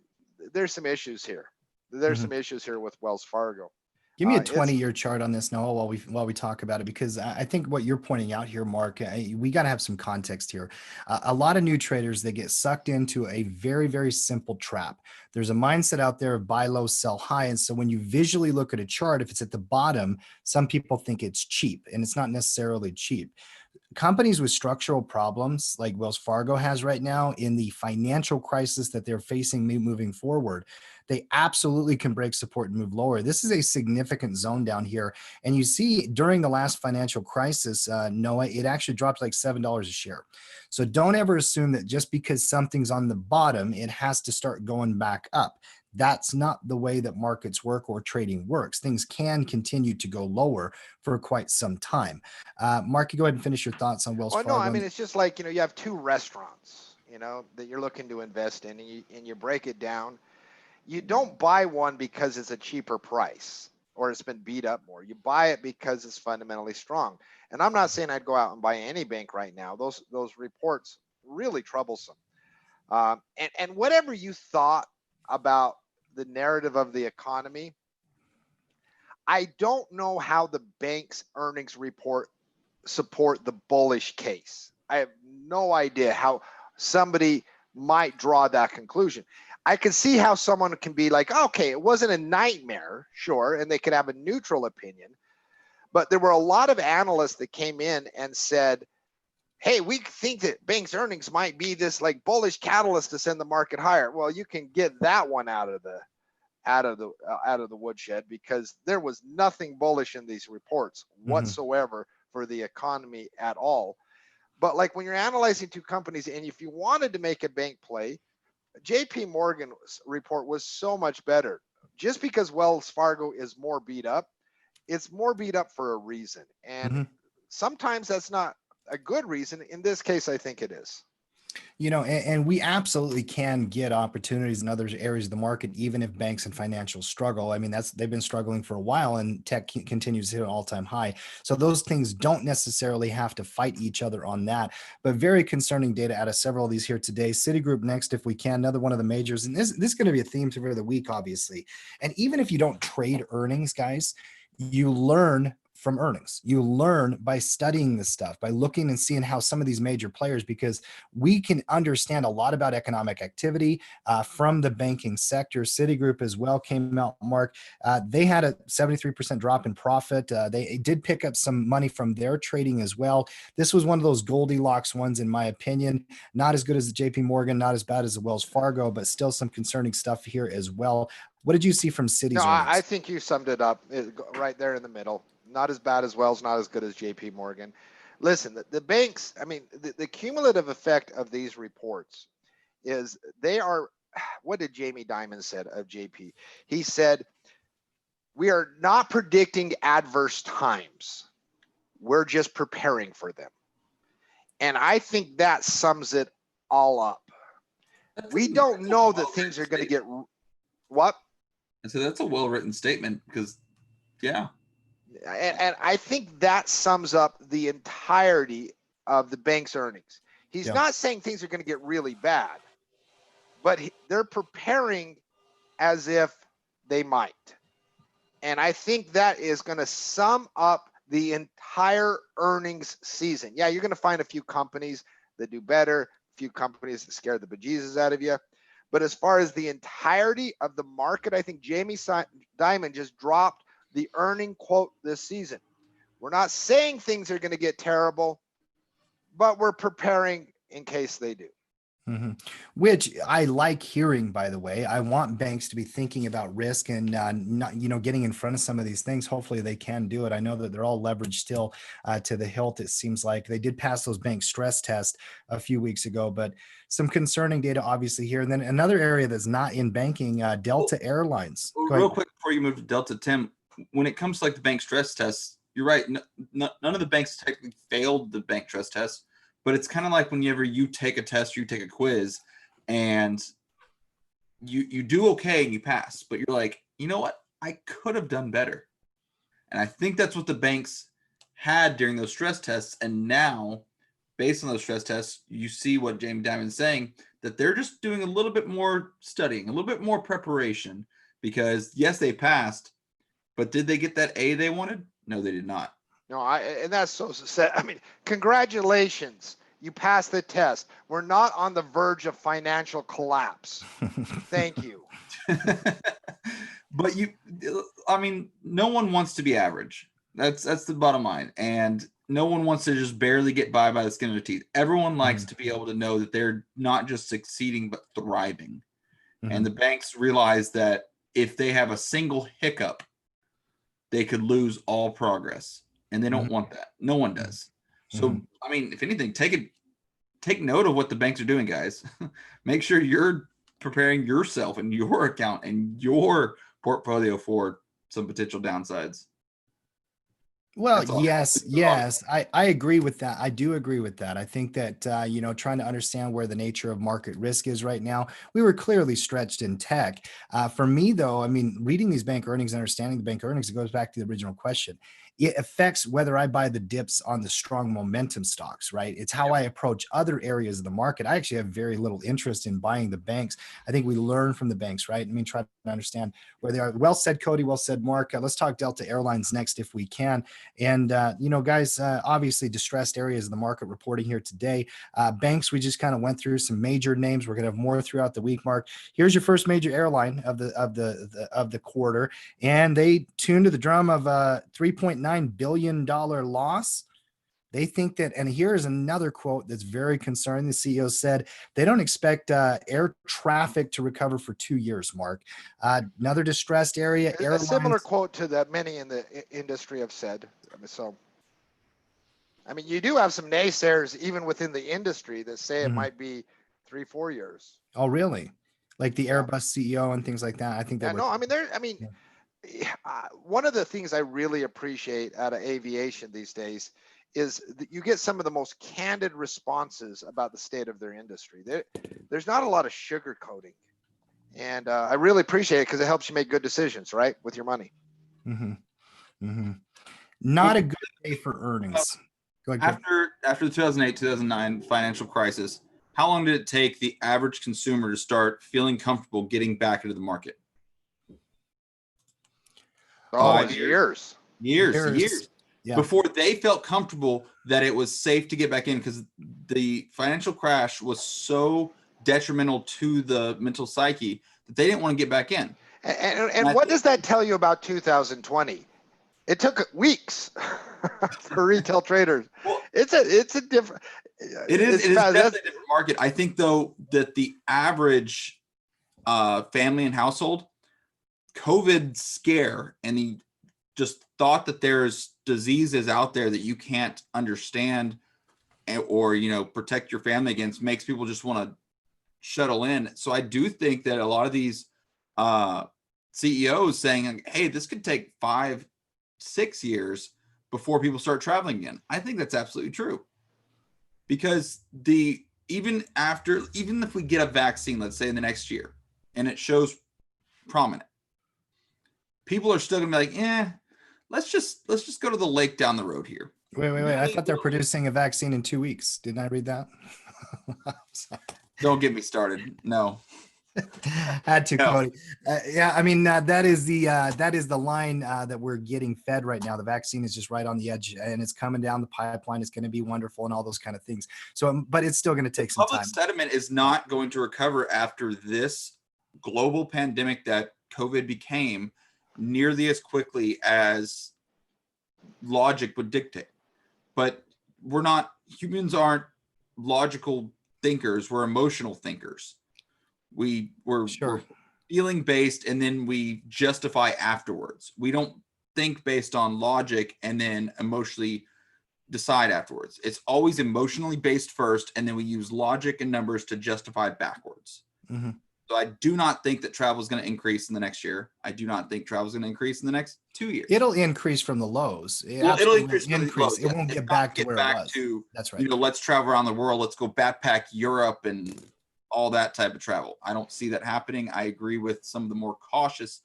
There's some issues here. There's some issues here with Wells Fargo. Give me a It's 20-year chart on this, Noah, while we talk about it, because I think what you're pointing out here, Mark, we got to have some context here. A lot of new traders, they get sucked into a very, very simple trap. There's a mindset out there of buy low, sell high. And so when you visually look at a chart, if it's at the bottom, some people think it's cheap, and it's not necessarily cheap. Companies with structural problems like Wells Fargo has right now in the financial crisis that they're facing moving forward, they absolutely can break support and move lower. This is a significant zone down here. And you see during the last financial crisis, Noah, it actually dropped like $7 a share. So don't ever assume that just because something's on the bottom, it has to start going back up. That's not the way that markets work or trading works. Things can continue to go lower for quite some time. Mark, you go ahead and finish your thoughts on Wells Fargo. No, I mean, it's just like, you know, you have two restaurants, you know, that you're looking to invest in, and you break it down. You don't buy one because it's a cheaper price or it's been beat up more. You buy it because it's fundamentally strong. And I'm not saying I'd go out and buy any bank right now. Those reports really troublesome. And whatever you thought about the narrative of the economy, I don't know how the bank's earnings report support the bullish case. I have no idea how somebody might draw that conclusion. I can see how someone can be like, okay, it wasn't a nightmare, sure, and they could have a neutral opinion. But there were a lot of analysts that came in and said, hey, we think that banks' earnings might be this like bullish catalyst to send the market higher. Well, you can get that one out of the woodshed, because there was nothing bullish in these reports whatsoever for the economy at all. But like when you're analyzing two companies, and if you wanted to make a bank play, JP Morgan's report was so much better. Just because Wells Fargo is more beat up, it's more beat up for a reason. And sometimes that's not a good reason. In this case, I think it is. You know, and we absolutely can get opportunities in other areas of the market, even if banks and financials struggle. I mean, they've been struggling for a while, and tech continues to hit an all-time high. So those things don't necessarily have to fight each other on that. But very concerning data out of several of these here today. Citigroup next, if we can, another one of the majors. And this is going to be a theme for the week, obviously. And even if you don't trade earnings, guys, you learn from earnings. You learn by studying this stuff, by looking and seeing how some of these major players, because we can understand a lot about economic activity from the banking sector. Citigroup as well came out, Mark. They had a 73% drop in profit. They did pick up some money from their trading as well. This was one of those Goldilocks ones, in my opinion. Not as good as the JP Morgan, not as bad as the Wells Fargo, but still some concerning stuff here as well. What did you see from Citi's No, earnings? I think you summed it up right there in the middle. Not as bad as Wells, not as good as JP Morgan. Listen, the banks, I mean, the cumulative effect of these reports is they are, what did Jamie Dimon said of JP? He said, we are not predicting adverse times. We're just preparing for them. And I think that sums it all up. We don't know that things are going to get, what? And so that's a well-written statement, because, yeah. And I think that sums up the entirety of the bank's earnings. He's not saying things are going to get really bad, but they're preparing as if they might. And I think that is going to sum up the entire earnings season. Yeah, you're going to find a few companies that do better, a few companies that scare the bejesus out of you. But as far as the entirety of the market, I think Jamie Dimon just dropped the earning quote this season. We're not saying things are going to get terrible, but we're preparing in case they do. Which I like hearing, by the way. I want banks to be thinking about risk and not, getting in front of some of these things. Hopefully they can do it. I know that they're all leveraged still to the hilt. It seems like they did pass those bank stress tests a few weeks ago, but some concerning data obviously here. And then another area that's not in banking, Delta Airlines. Real quick before you move to Delta, Tim, when it comes to like the bank stress tests, you're right. None of the banks technically failed the bank stress test. But it's kind of like whenever you take a test, you take a quiz, and you do okay and you pass. But you're like, you know what? I could have done better. And I think that's what the banks had during those stress tests. And now, based on those stress tests, you see what Jamie Dimon's saying, that they're just doing a little bit more studying, a little bit more preparation, because yes, they passed, but did they get that A they wanted? No, they did not. No, and that's so sad. I mean, congratulations. You passed the test. We're not on the verge of financial collapse. Thank you. But no one wants to be average. That's the bottom line. And no one wants to just barely get by the skin of their teeth. Everyone likes to be able to know that they're not just succeeding, but thriving. And the banks realize that if they have a single hiccup, they could lose all progress. And they don't want that. No one does. So, if anything, take note of what the banks are doing, guys. Make sure you're preparing yourself and your account and your portfolio for some potential downsides. Well, yes, I agree with that. I do agree with that. I think that, trying to understand where the nature of market risk is right now, we were clearly stretched in tech. For me, though, reading these bank earnings, understanding the bank earnings, it goes back to the original question. It affects whether I buy the dips on the strong momentum stocks, right? It's how I approach other areas of the market. I actually have very little interest in buying the banks. I think we learn from the banks, right? Try to understand where they are. Well said, Cody. Well said, Mark. Let's talk Delta Airlines next if we can. And, guys, obviously distressed areas of the market reporting here today. Banks, we just kind of went through some major names. We're going to have more throughout the week, Mark. Here's your first major airline of the quarter. And they tuned to the drum of a $3.9 billion loss. They think that, and here's another quote that's very concerning. The CEO said they don't expect air traffic to recover for 2 years, Mark. Another distressed area. A similar quote to that many in the industry have said. You do have some naysayers even within the industry that say it might be 3-4 years. Oh, really? Like the Airbus CEO and things like that. I think that. One of the things I really appreciate out of aviation these days is that you get some of the most candid responses about the state of their industry. There's not a lot of sugarcoating, and I really appreciate it because it helps you make good decisions, right, with your money. Not a good day for earnings. Go ahead. After the 2008-2009 financial crisis, how long did it take the average consumer to start feeling comfortable getting back into the market? Years. Yeah. Before they felt comfortable that it was safe to get back in, because the financial crash was so detrimental to the mental psyche that they didn't want to get back in. And what does that tell you about 2020? It took weeks for retail traders. Well, it's a different. It is definitely a different market. I think, though, that the average family and household COVID scare, and he just thought that there's diseases out there that you can't understand or protect your family against, makes people just want to shuttle in. So I do think that a lot of these CEOs saying, hey, this could take 5-6 years before people start traveling again. I think that's absolutely true, because even if we get a vaccine, let's say in the next year, and it shows prominent, people are still gonna be like, let's just go to the lake down the road here. Wait. I thought they're producing a vaccine in 2 weeks. Didn't I read that? Don't get me started. No. Had to, Cody. That is the line that we're getting fed right now. The vaccine is just right on the edge, and it's coming down the pipeline. It's going to be wonderful and all those kind of things. So, but it's still going to take some time. Public sentiment is not going to recover after this global pandemic that COVID became nearly as quickly as logic would dictate. But humans aren't logical thinkers. We're emotional thinkers. We're feeling based, and then we justify afterwards. We don't think based on logic and then emotionally decide afterwards. It's always emotionally based first, and then we use logic and numbers to justify backwards. So I do not think that travel is going to increase in the next year. I do not think travel is going to increase in the next 2 years. It'll increase from the lows. It'll increase. It won't get back to where it was. That's right. Let's travel around the world. Let's go backpack Europe and all that type of travel. I don't see that happening. I agree with some of the more cautious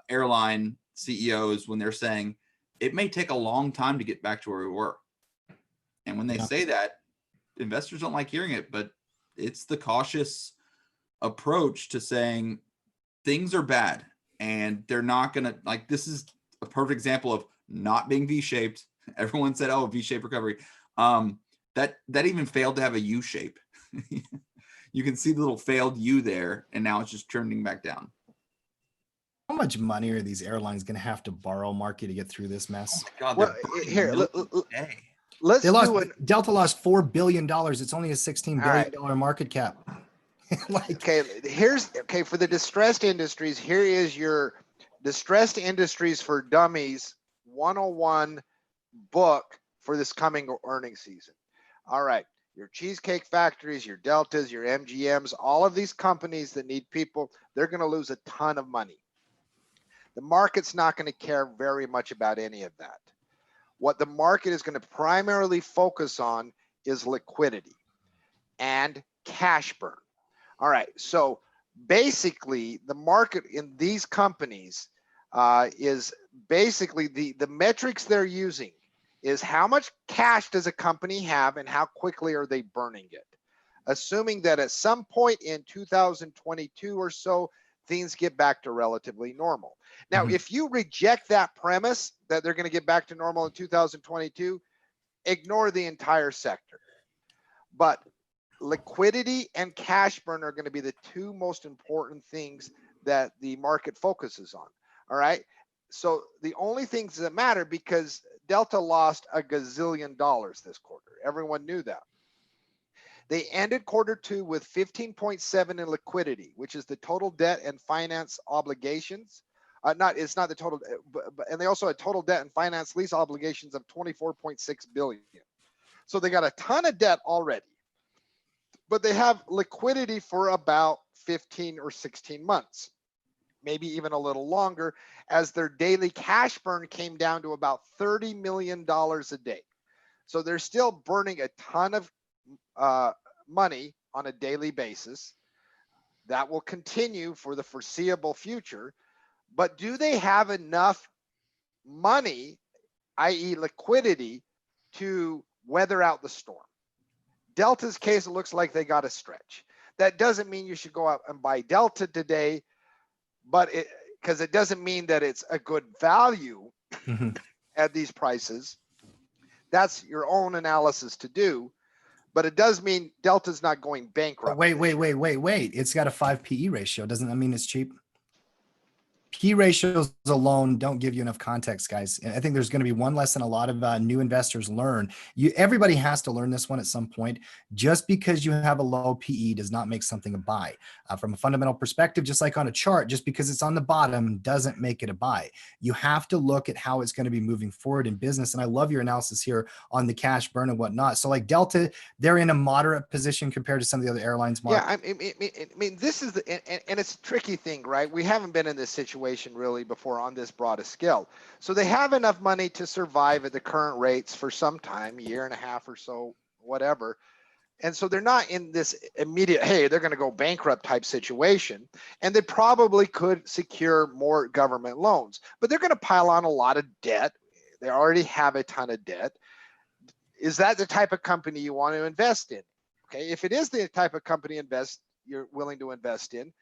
airline CEOs when they're saying, it may take a long time to get back to where we were. And when they say that, investors don't like hearing it, but it's the cautious approach to saying things are bad and they're not going to, like, this is a perfect example of not being V-shaped. Everyone said, oh, V-shaped recovery. That even failed to have a U shape. You can see the little failed U there, and now it's just trending back down. How much money are these airlines going to have to borrow, Marky, to get through this mess? Oh my God, Well, here, let's They lost, do an, Delta lost $4 billion. It's only a $16 right. billion market cap. Like, okay, for the distressed industries, here is your distressed industries for dummies 101 book for this coming earnings season. All right, your Cheesecake Factories, your Deltas, your MGMs, all of these companies that need people, they're going to lose a ton of money. The market's not going to care very much about any of that. What the market is going to primarily focus on is liquidity and cash burn. All right, so basically the market in these companies is basically the metrics they're using is how much cash does a company have and how quickly are they burning it, assuming that at some point in 2022 or so things get back to relatively normal. Now, if you reject that premise that they're going to get back to normal in 2022, ignore the entire sector. But liquidity and cash burn are going to be the two most important things that the market focuses on. All right. So the only things that matter, because Delta lost $1 gazillion this quarter. Everyone knew that. They ended Q2 with 15.7 in liquidity, which is the total debt and finance obligations. It's not the total, and they also had total debt and finance lease obligations of 24.6 billion. So they got a ton of debt already, but they have liquidity for about 15 or 16 months, maybe even a little longer, as their daily cash burn came down to about $30 million a day. So they're still burning a ton of money on a daily basis. That will continue for the foreseeable future. But do they have enough money, i.e. liquidity, to weather out the storm? Delta's case, it looks like they got a stretch. That doesn't mean you should go out and buy Delta today, but because it doesn't mean that it's a good value at these prices. That's your own analysis to do, but it does mean Delta's not going bankrupt. Wait. It's got a 5 PE ratio. Doesn't that mean it's cheap? P ratios alone don't give you enough context, guys. And I think there's going to be one lesson a lot of new investors learn. Everybody has to learn this one at some point. Just because you have a low PE does not make something a buy. From a fundamental perspective, just like on a chart, just because it's on the bottom doesn't make it a buy. You have to look at how it's going to be moving forward in business. And I love your analysis here on the cash burn and whatnot. So like Delta, they're in a moderate position compared to some of the other airlines. Mark. Yeah, I mean, this is and it's a tricky thing, right? We haven't been in this situation really before on this broad a scale. So they have enough money to survive at the current rates for some time, 1.5 years or so, whatever. And so they're not in this immediate, hey, they're going to go bankrupt type situation. And they probably could secure more government loans, but they're going to pile on a lot of debt. They already have a ton of debt. Is that the type of company you want to invest in? Okay, if it is the type of company you're willing to invest in,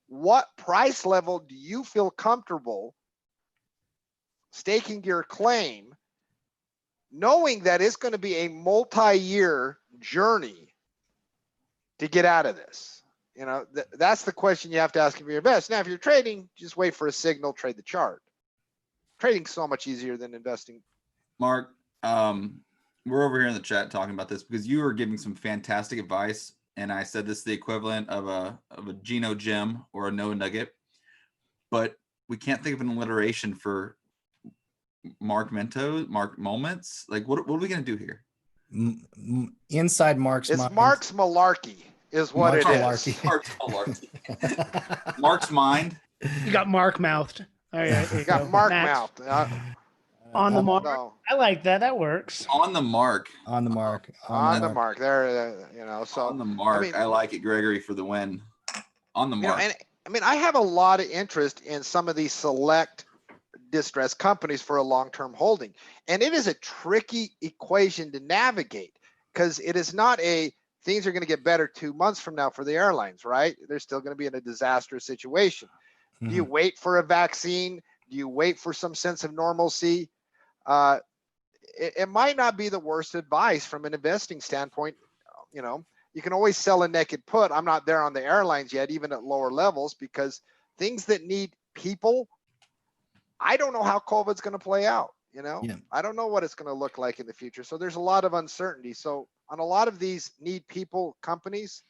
what price level do you feel comfortable staking your claim, knowing that it's going to be a multi-year journey to get out of this? You know, that's the question you have to ask if you invest. Now, if you're trading, just wait for a signal, trade the chart. Trading's so much easier than investing. Mark, we're over here in the chat talking about this because you were giving some fantastic advice. And I said this is the equivalent of a Geno gem or a Noah nugget, but we can't think of an alliteration for Mark moments. Like what are we gonna do here? Inside Mark's it's mind. Mark's malarkey is what Mark's it malarkey. is. Mark's malarkey. Mark's mind. You got Mark mouthed. All right, You got Mark mouthed. On the mark. No. I like that. That works. On the mark. On the mark. On the mark. There, you know. So on the mark. I like it, Gregory, for the win. On the mark. And I mean, I have a lot of interest in some of these select distressed companies for a long-term holding. And it is a tricky equation to navigate because it is not a things are going to get better 2 months from now for the airlines, right? They're still going to be in a disastrous situation. Do you wait for a vaccine? Do you wait for some sense of normalcy? It might not be the worst advice from an investing standpoint. You know, you can always sell a naked put. I'm not there on the airlines yet, even at lower levels, because things that need people, I don't know how COVID's going to play out. You know, I don't know what it's going to look like in the future. So there's a lot of uncertainty. So on a lot of these need people companies,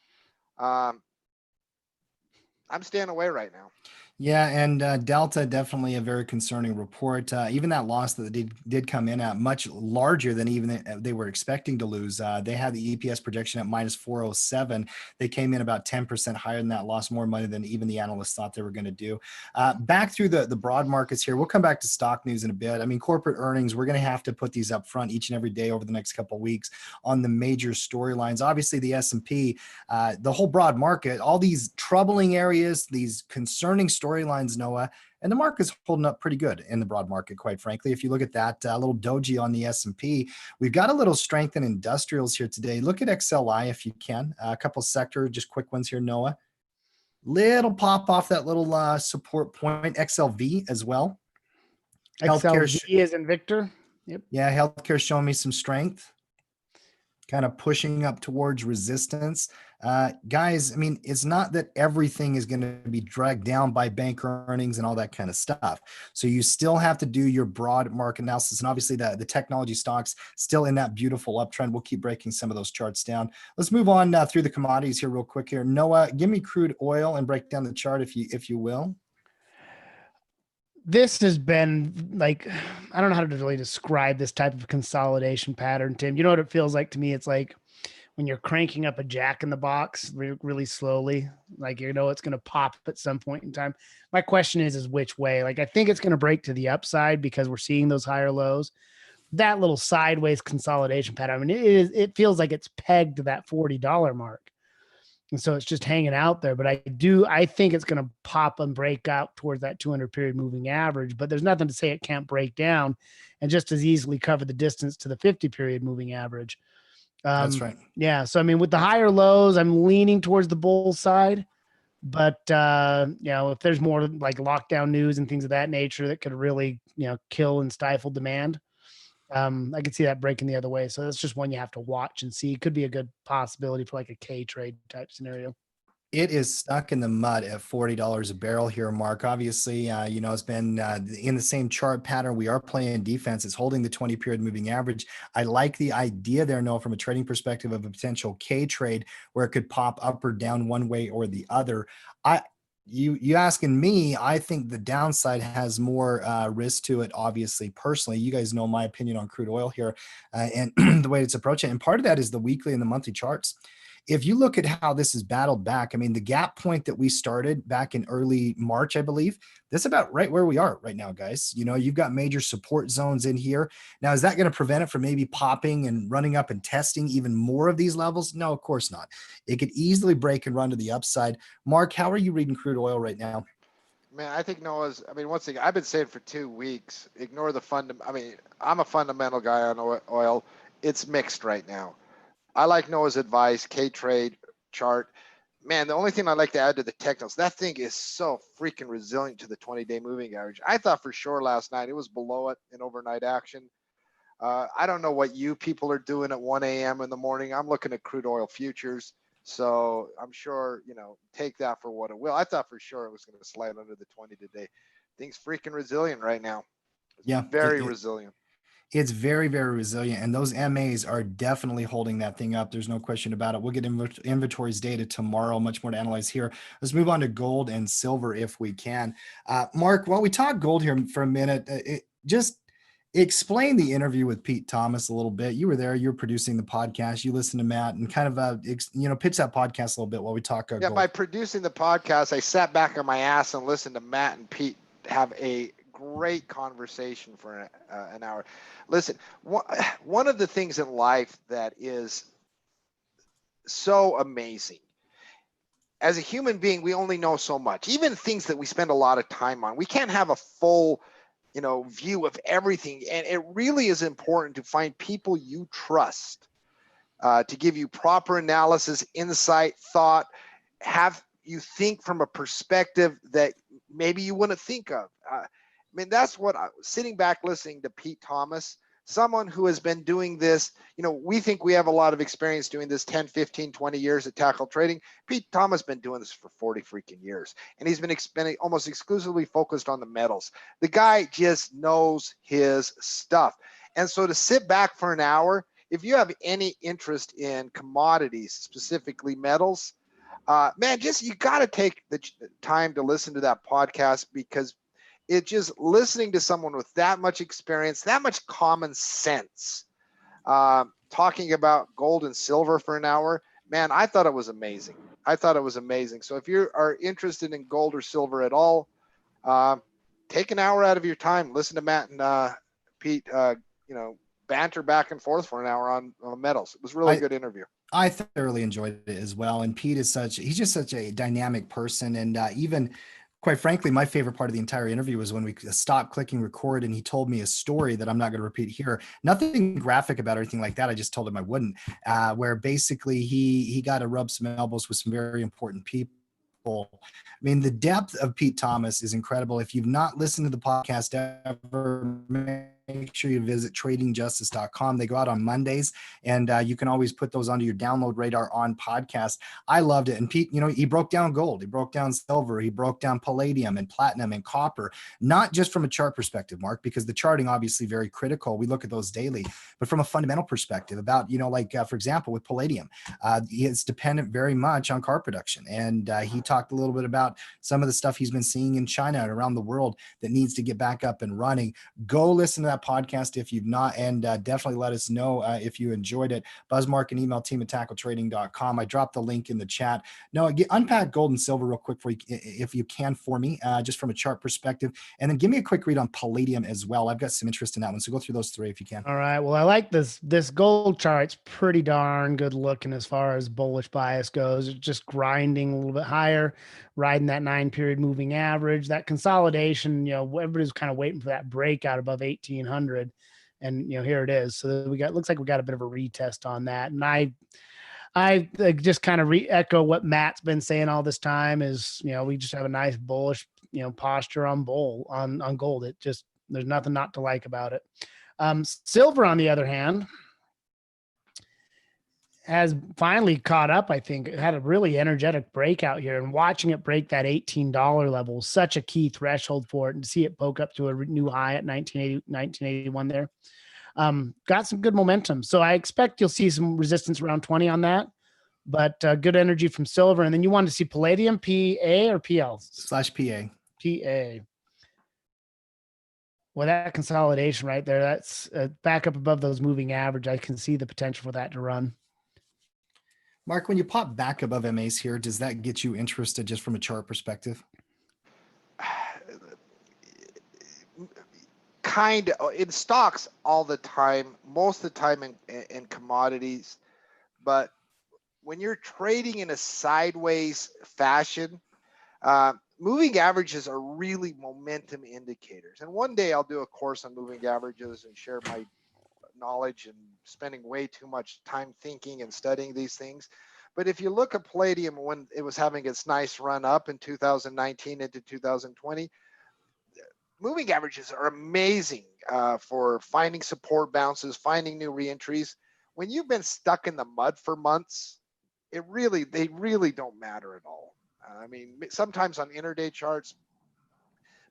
I'm staying away right now. Yeah, and Delta, definitely a very concerning report. Even that loss that they did come in at much larger than even they were expecting to lose. They had the EPS projection at minus 407. They came in about 10% higher than that, lost more money than even the analysts thought they were going to do. Back through the broad markets here, we'll come back to stock news in a bit. I mean, corporate earnings, we're going to have to put these up front each and every day over the next couple of weeks on the major storylines. Obviously, the S&P, the whole broad market, all these troubling areas, these concerning storylines, Noah, and the market's holding up pretty good in the broad market, quite frankly. If you look at that little doji on the S&P, we've got a little strength in industrials here today. Look at XLI if you can. A couple sector, just quick ones here, Noah. Little pop off that little support point. XLV as well. XLV is in Victor. Yep. Yeah, healthcare showing me some strength, kind of pushing up towards resistance. Guys, I mean, it's not that everything is going to be dragged down by bank earnings and all that kind of stuff. So you still have to do your broad market analysis. And obviously the technology stocks still in that beautiful uptrend. We'll keep breaking some of those charts down. Let's move on through the commodities here real quick here. Noah, give me crude oil and break down the chart if you will. This has been like, I don't know how to really describe this type of consolidation pattern, Tim. You know what it feels like to me? It's like when you're cranking up a jack in the box really slowly, like, you know, it's going to pop at some point in time. My question is which way? Like, I think it's going to break to the upside because we're seeing those higher lows. That little sideways consolidation pattern, I mean, it feels like it's pegged to that $40 mark. And so it's just hanging out there. But I think it's going to pop and break out towards that 200 period moving average, but there's nothing to say it can't break down and just as easily cover the distance to the 50 period moving average. That's right. Yeah. So, I mean, with the higher lows, I'm leaning towards the bull side, but you know, if there's more like lockdown news and things of that nature that could really, you know, kill and stifle demand, I could see that breaking the other way. So that's just one you have to watch and see. It could be a good possibility for like a K trade type scenario. It is stuck in the mud at $40 a barrel here, Mark. Obviously, you know, it's been in the same chart pattern. We are playing defense. It's holding the 20 period moving average. I like the idea there, Noah, from a trading perspective of a potential K trade where it could pop up or down one way or the other. You asking me, I think the downside has more risk to it, obviously, personally. You guys know my opinion on crude oil here and the way it's approaching. And part of that is the weekly and the monthly charts. If you look at how this is battled back, I mean, the gap point that we started back in early March, I believe, that's about right where we are right now, guys. You know, you've got major support zones in here. Now, is that going to prevent it from maybe popping and running up and testing even more of these levels? No, of course not. It could easily break and run to the upside. Mark, how are you reading crude oil right now? Man, I think Noah's, I mean, once again, I've been saying for 2 weeks, ignore the I mean, I'm a fundamental guy on oil. It's mixed right now. I like Noah's advice, K-trade chart. Man, the only thing I'd like to add to the technicals, that thing is so freaking resilient to the 20-day moving average. I thought for sure last night it was below it in overnight action. I don't know what you people are doing at 1 a.m. in the morning. I'm looking at crude oil futures. So I'm sure, you know, take that for what it will. I thought for sure it was going to slide under the 20 today. Things freaking resilient right now. Yeah, very resilient. It's very, very resilient. And those MAs are definitely holding that thing up. There's no question about it. We'll get inventories data tomorrow, much more to analyze here. Let's move on to gold and silver if we can. Mark, while we talk gold here for a minute, just explain the interview with Pete Thomas a little bit. You were there, you were producing the podcast, you listened to Matt and kind of, you know, pitch that podcast a little bit while we talk. Yeah, gold. by producing the podcast, I sat back on my ass and listened to Matt and Pete have a great conversation for an hour. Listen, one of the things in life that is so amazing, as a human being, we only know so much. Even things that we spend a lot of time on, we can't have a full view of everything. And it really is important to find people you trust to give you proper analysis, insight, thought, have you think from a perspective that maybe you wouldn't think of. That's what sitting back listening to Pete Thomas, someone who has been doing this, we think we have a lot of experience doing this 10, 15, 20 years at tackle trading. Pete Thomas has been doing this for 40 freaking years. And he's been almost exclusively focused on the metals. The guy just knows his stuff. And so to sit back for an hour, if you have any interest in commodities, specifically metals, you got to take the time to listen to that podcast, because it just listening to someone with that much experience, that much common sense, talking about gold and silver for an hour, man, I thought it was amazing. So if you are interested in gold or silver at all, take an hour out of your time, listen to Matt and Pete, banter back and forth for an hour on metals. It was really a good interview. I thoroughly enjoyed it as well. And Pete is he's just such a dynamic person. And even quite frankly, my favorite part of the entire interview was when we stopped clicking record and he told me a story that I'm not going to repeat here. Nothing graphic about or anything like that. I just told him I wouldn't, where basically he got to rub some elbows with some very important people. The depth of Pete Thomas is incredible. If you've not listened to the podcast ever, make sure you visit tradingjustice.com. They go out on Mondays, and you can always put those onto your download radar on podcast. I loved it. And Pete, he broke down gold, he broke down silver, he broke down palladium and platinum and copper, not just from a chart perspective, Mark, because the charting obviously very critical. We look at those daily, but from a fundamental perspective about, for example, with palladium, it's dependent very much on car production. And he talked a little bit about some of the stuff he's been seeing in China and around the world that needs to get back up and running. Go listen to that podcast if you've not, and definitely let us know if you enjoyed it. Buzzmark and email team@tackletrading.com. I dropped the link in the chat. No, unpack gold and silver real quick for you, if you can, for me, just from a chart perspective, and then give me a quick read on palladium as well. I've got some interest in that one, so go through those three if you can. All right. Well, I like this gold chart's pretty darn good looking as far as bullish bias goes. It's just grinding a little bit higher, riding that 9-period moving average. That consolidation, everybody's kind of waiting for that breakout above 1800, and here it is. So looks like we got a bit of a retest on that. And I just kind of re-echo what Matt's been saying all this time is, we just have a nice bullish, posture on gold. It just, there's nothing not to like about it. Silver, on the other hand, has finally caught up. I think it had a really energetic breakout here, and watching it break that $18 level, such a key threshold for it, and to see it poke up to a new high at 1981 there. Got some good momentum. So I expect you'll see some resistance around 20 on that, but good energy from silver. And then you want to see palladium, PA or PL? /PA. PA. Well, that consolidation right there, that's back up above those moving average. I can see the potential for that to run. Mark, when you pop back above MAs here, does that get you interested just from a chart perspective? Kind of in stocks all the time, most of the time in commodities. But when you're trading in a sideways fashion, moving averages are really momentum indicators. And one day I'll do a course on moving averages and share my knowledge, and spending way too much time thinking and studying these things. But if you look at palladium when it was having its nice run up in 2019 into 2020, moving averages are amazing for finding support bounces, finding new reentries. When you've been stuck in the mud for months, they really don't matter at all. Sometimes on intraday charts,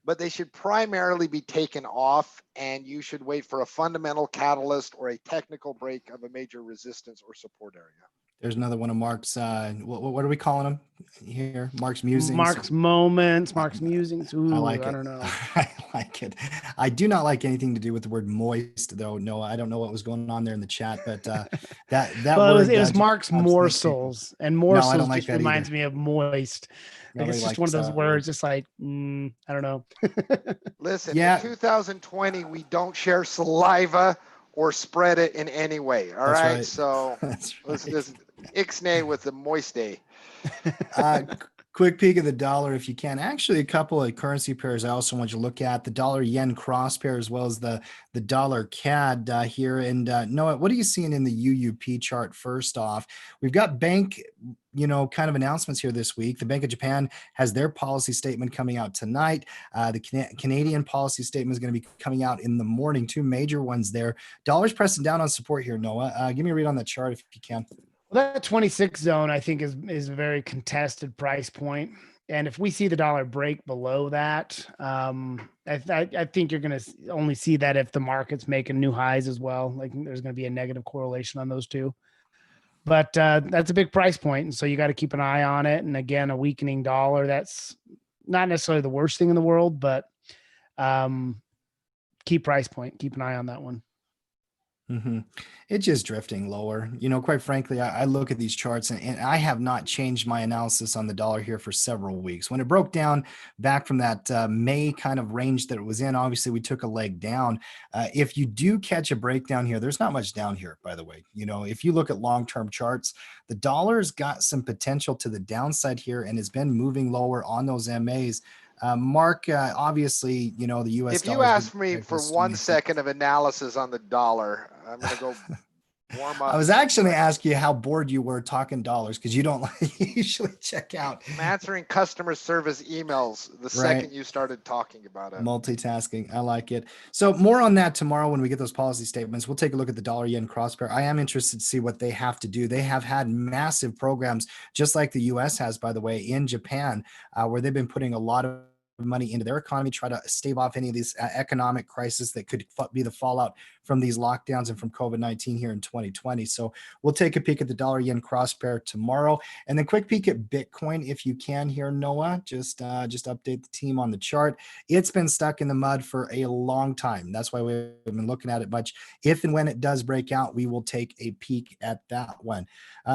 but they should primarily be taken off, and you should wait for a fundamental catalyst or a technical break of a major resistance or support area. There's another one of Mark's, what are we calling them here? Mark's musings. Mark's moments, Mark's musings. Ooh, I like it. I don't know. I like it. I do not like anything to do with the word moist, though. No, I don't know what was going on there in the chat, but that well, word, it was Mark's morsels, and morsels just reminds me of moist. Like it's just one of those words, just like, I don't know. Listen, in 2020, we don't share saliva or spread it in any way. All That's right. right. So That's right. let's ixnay with the moist day. Quick peek of the dollar if you can. Actually, a couple of currency pairs I also want you to look at: the dollar yen cross pair as well as the dollar CAD here. And Noah, what are you seeing in the UUP chart? First off, we've got bank, kind of announcements here this week. The Bank of Japan has their policy statement coming out tonight. The Canadian policy statement is going to be coming out in the morning. Two major ones there. Dollar's pressing down on support here, Noah. Give me a read on that chart if you can. Well, that 26 zone, I think, is a very contested price point. And if we see the dollar break below that, I think you're going to only see that if the market's making new highs as well. Like there's going to be a negative correlation on those two. But that's a big price point, and so you got to keep an eye on it. And again, a weakening dollar, that's not necessarily the worst thing in the world, but key price point. Keep an eye on that one. Mm-hmm. It's just drifting lower. Quite frankly, I look at these charts and I have not changed my analysis on the dollar here for several weeks. When it broke down back from that May kind of range that it was in, obviously we took a leg down. If you do catch a breakdown here, there's not much down here, by the way. If you look at long-term charts, the dollar's got some potential to the downside here and has been moving lower on those MAs. Mark, obviously, the U.S. If you ask me for 1 second of analysis on the dollar, I'm going to go warm up. I was actually asking you how bored you were talking dollars because you don't usually check out. I'm answering customer service emails the second you started talking about it. Multitasking. I like it. So more on that tomorrow when we get those policy statements. We'll take a look at the dollar yen cross pair. I am interested to see what they have to do. They have had massive programs, just like the U.S. has, by the way, in Japan, where they've been putting a lot of money into their economy, try to stave off any of these economic crisis that could be the fallout from these lockdowns and from COVID-19 here in 2020. So we'll take a peek at the dollar yen cross pair tomorrow, and then quick peek at Bitcoin if you can here, Noah. Just update the team on the chart. It's been stuck in the mud for a long time. That's why we've been looking at it much. If and when it does break out, we will take a peek at that one.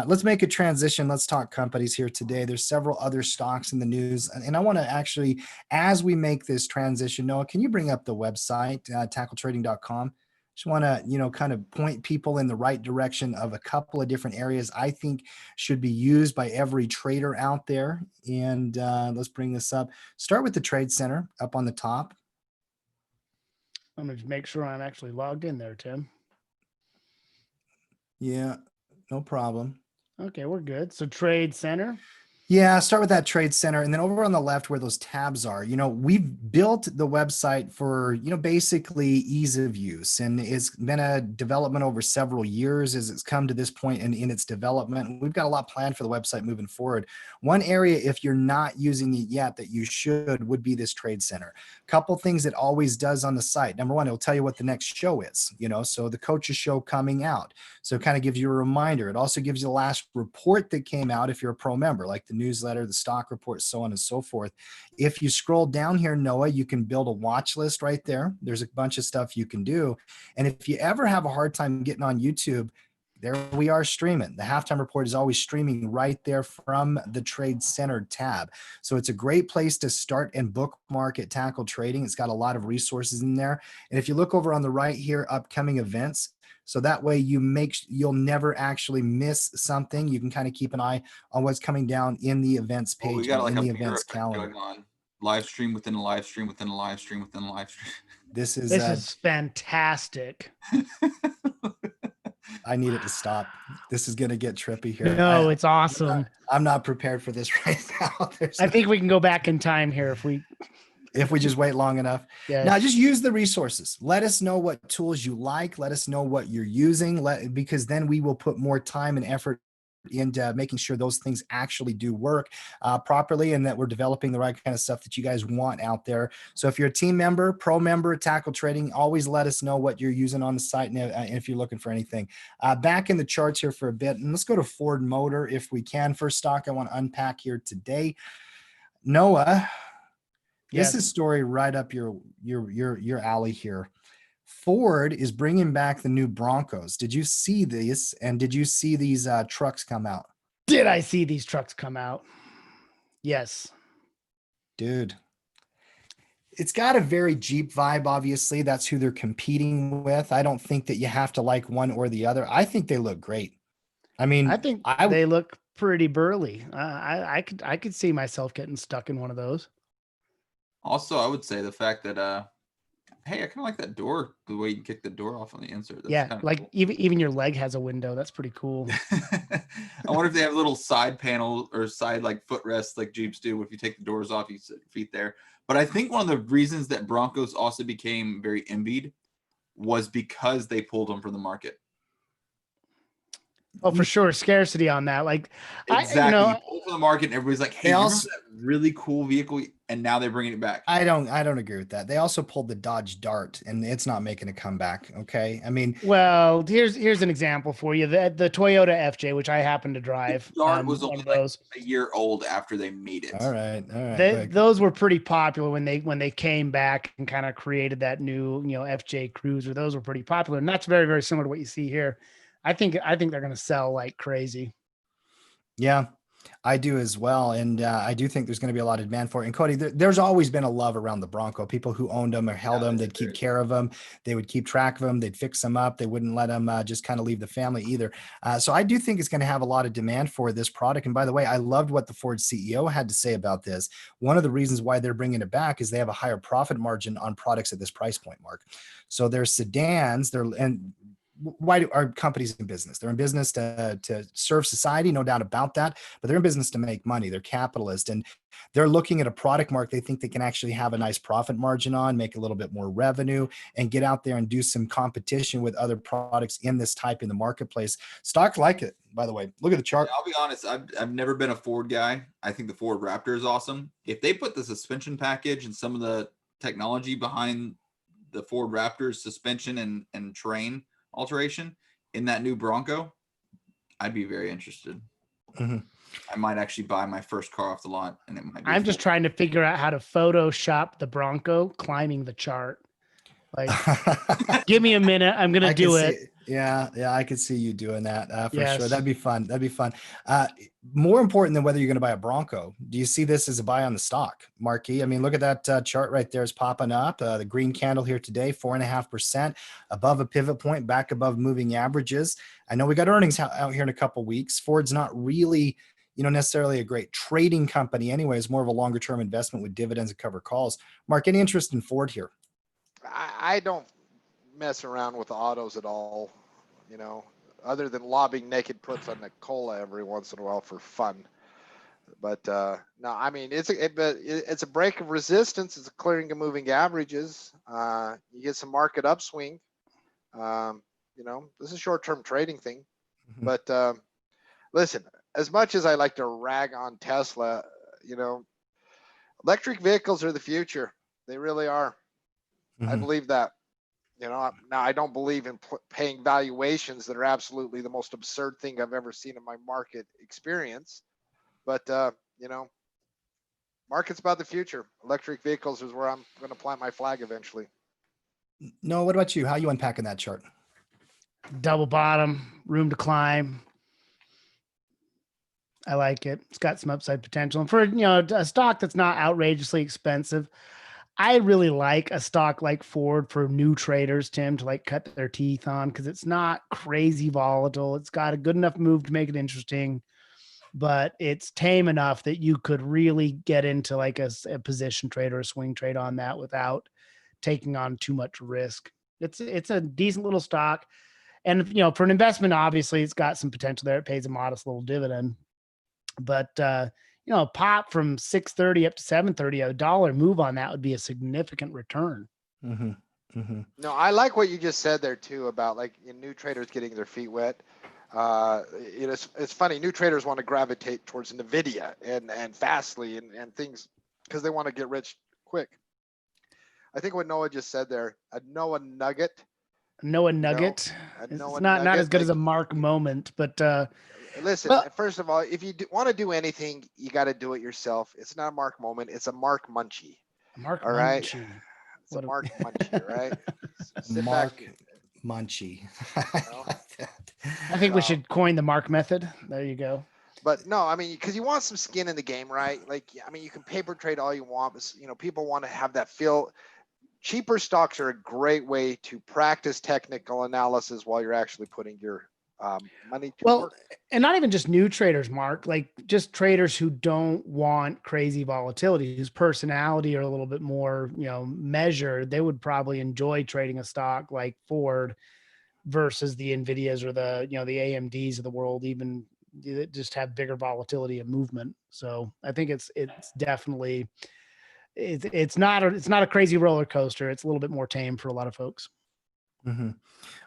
Let's make a transition. Let's talk companies here today. There's several other stocks in the news, and I want to actually, as we make this transition, Noah, can you bring up the website, tackletrading.com? Just want to, kind of point people in the right direction of a couple of different areas I think should be used by every trader out there. And let's bring this up. Start with the Trade Center up on the top. I'm going to make sure I'm actually logged in there, Tim. Yeah, no problem. Okay, we're good. So Trade Center. Yeah, start with that Trade Center. And then over on the left where those tabs are, we've built the website for, basically ease of use. And it's been a development over several years as it's come to this point in its development. We've got a lot planned for the website moving forward. One area, if you're not using it yet, that you should would be this Trade Center. Couple things it always does on the site. Number one, it'll tell you what the next show is, so the coach's show coming out. So it kind of gives you a reminder. It also gives you the last report that came out if you're a pro member, like the newsletter, the stock report, so on and so forth. If you scroll down here, Noah, you can build a watch list right there. There's a bunch of stuff you can do. And if you ever have a hard time getting on YouTube, there we are streaming. The halftime report is always streaming right there from the Trade Center tab. So it's a great place to start and bookmark at Tackle Trading. It's got a lot of resources in there. And if you look over on the right here, upcoming events, so that way you'll never actually miss something. You can kind of keep an eye on what's coming down in the events page, we got like in the a events calendar. going on. Live stream within a live stream within a live stream within a live stream. This is fantastic. I need it to stop. This is going to get trippy here. No, it's awesome. I'm not prepared for this right now. I think we can go back in time here if we just wait long enough. Yes. Now just use the resources. Let us know what tools you like. Let us know what you're using, because then we will put more time and effort into making sure those things actually do work properly, and that we're developing the right kind of stuff that you guys want out there. So if you're a team member, pro member, Tackle Trading, always let us know what you're using on the site, and if you're looking for anything. Back in the charts here for a bit, and let's go to Ford Motor if we can. First stock I want to unpack here today. Noah, this is a story right up your alley here. Ford is bringing back the new Broncos. Did you see these? And did you see these trucks come out? Did I see these trucks come out? Yes. Dude, it's got a very Jeep vibe. Obviously, that's who they're competing with. I don't think that you have to like one or the other. I think they look great. I mean, I think they look pretty burly. I could see myself getting stuck in one of those. Also, I would say the fact that hey, I kind of like that door, the way you can kick the door off on the insert. That's Yeah, kind of like cool. even your leg has a window. That's pretty cool. I wonder if they have little side panel or side like footrests like Jeeps do. If you take the doors off, you sit your feet there. But I think one of the reasons that Broncos also became very envied was because they pulled them from the market. Oh, for sure, scarcity on that. Like, Exactly. you know, You pull from the market, and everybody's like, "Hey, They you also- remember that really cool vehicle?" And now they're bringing it back. I don't agree with that. They also pulled the Dodge Dart, and it's not making a comeback. Okay, I mean, well, here's an example for you. The Toyota FJ, which I happen to drive. Dart was one only of like those. a year old after they made it. all right. Go ahead. Those were pretty popular when they came back and kind of created that new, FJ Cruiser. Those were pretty popular, and that's very, very similar to what you see here. I think they're going to sell like crazy. Yeah, I do as well. And I do think there's going to be a lot of demand for it. And Cody, there's always been a love around the Bronco. People who owned them or held them, they'd keep care of them. They would keep track of them. They'd fix them up. They wouldn't let them just kind of leave the family either. So I do think it's going to have a lot of demand for this product. And by the way, I loved what the Ford CEO had to say about this. One of the reasons why they're bringing it back is they have a higher profit margin on products at this price point, Mark. So their sedans, why are companies in business? They're in business to serve society, no doubt about that, but they're in business to make money. They're capitalists, and they're looking at a product, Mark, they think they can actually have a nice profit margin on, make a little bit more revenue, and get out there and do some competition with other products in this type in the marketplace. Stock like it, by the way. Look at the chart. I'll be honest, I've never been a Ford guy. I think the Ford Raptor is awesome. If they put the suspension package and some of the technology behind the Ford Raptor's suspension and terrain alteration in that new Bronco, I'd be very interested. Mm-hmm. I might actually buy my first car off the lot, and it might be I'm just trying to figure out how to Photoshop the Bronco climbing the chart. Like, give me a minute. I'm going to do it. Yeah, I could see you doing that for Yes. sure. That'd be fun. More important than whether you're going to buy a Bronco, do you see this as a buy on the stock, Marquis? I mean, look at that chart right there is popping up. The green candle here today, 4.5% above a pivot point, back above moving averages. I know we got earnings out here in a couple weeks. Ford's not really, necessarily a great trading company anyway. It's more of a longer term investment with dividends and cover calls. Mark, any interest in Ford here? I don't mess around with autos at all, other than lobbing naked puts on the cola every once in a while for fun. But no, I mean, it's a break of resistance. It's a clearing of moving averages. You get some market upswing. This is a short-term trading thing. Mm-hmm. But listen, as much as I like to rag on Tesla, electric vehicles are the future. They really are. Mm-hmm. I believe that. Now I don't believe in paying valuations that are absolutely the most absurd thing I've ever seen in my market experience. But, market's about the future. Electric vehicles is where I'm going to plant my flag eventually. No, what about you? How are you unpacking that chart? Double bottom, room to climb. I like it. It's got some upside potential. And for, a stock that's not outrageously expensive, I really like a stock like Ford for new traders, Tim, to like cut their teeth on, because it's not crazy volatile. It's got a good enough move to make it interesting, but it's tame enough that you could really get into like a position trade or a swing trade on that without taking on too much risk. It's a decent little stock. And, for an investment, obviously it's got some potential there. It pays a modest little dividend, but, pop from 630 up to 730, a dollar move on that would be a significant return. Mm-hmm. Mm-hmm. No, I like what you just said there too about like new traders getting their feet wet. It's funny. New traders want to gravitate towards NVIDIA and Fastly and things because they want to get rich quick. I think what Noah just said there, a Noah nugget. Noah nugget. It's not as good as a Mark moment, but listen, first of all, if you want to do anything, you got to do it yourself. It's not a Mark moment. It's a Mark munchie. Mark all right? Munchie. It's a Mark munchie, right? Mark Munchie. I think we should coin the Mark method. There you go. But no, I mean, because you want some skin in the game, right? Like, I mean, you can paper trade all you want, but people want to have that feel. Cheaper stocks are a great way to practice technical analysis while you're actually putting your money to Well, work. and not even just new traders, Mark, like just traders who don't want crazy volatility, whose personality are a little bit more, measured. They would probably enjoy trading a stock like Ford versus the Nvidias or the AMDs of the world, even that just have bigger volatility and movement. So I think it's definitely, it's not a crazy roller coaster. It's a little bit more tame for a lot of folks. Mm-hmm.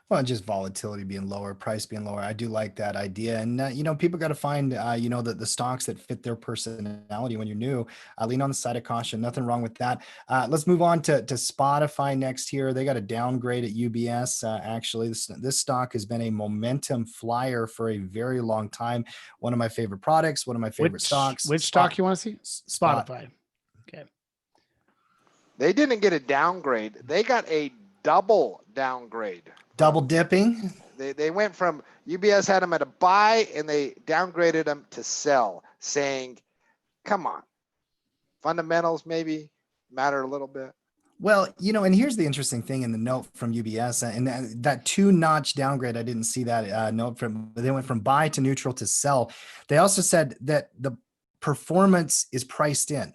Well, just volatility being lower, price being lower. I do like that idea. And, people got to find, the stocks that fit their personality. When you're new, lean on the side of caution. Nothing wrong with that. Let's move on to Spotify next here. They got a downgrade at UBS. Actually, this stock has been a momentum flyer for a very long time. One of my favorite products, one of my favorite stocks. Which stock you want to see? Spot. Spotify. Okay. They didn't get a downgrade. They got a double downgrade. Double dipping. They went from UBS had them at a buy and they downgraded them to sell, saying, come on, fundamentals maybe matter a little bit. Well, and here's the interesting thing in the note from UBS, and that 2-notch downgrade. I didn't see that note they went from buy to neutral to sell. They also said that the performance is priced in.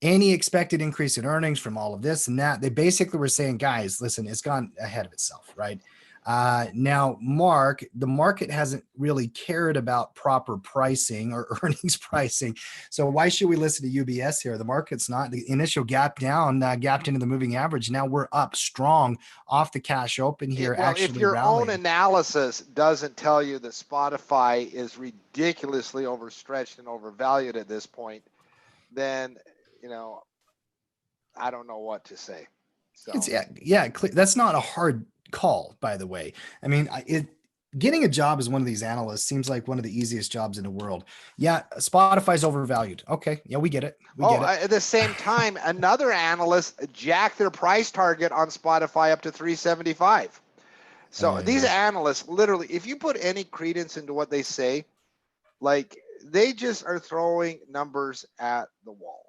Any expected increase in earnings from all of this and that. They basically were saying, guys, listen, it's gone ahead of itself, right? Now, Mark, the market hasn't really cared about proper pricing or earnings pricing. So why should we listen to UBS here? The market's not. The initial gap down, gapped into the moving average. Now we're up strong off the cash open here. Well, actually if your rallying. own analysis doesn't tell you that Spotify is ridiculously overstretched and overvalued at this point, then, I don't know what to say. So. It's, that's not a hard call, by the way. I mean, getting a job as one of these analysts seems like one of the easiest jobs in the world. Yeah, Spotify's overvalued. Okay, yeah, we get it. At the same time, another analyst jacked their price target on Spotify up to 375. So these analysts, literally, if you put any credence into what they say, like they just are throwing numbers at the wall.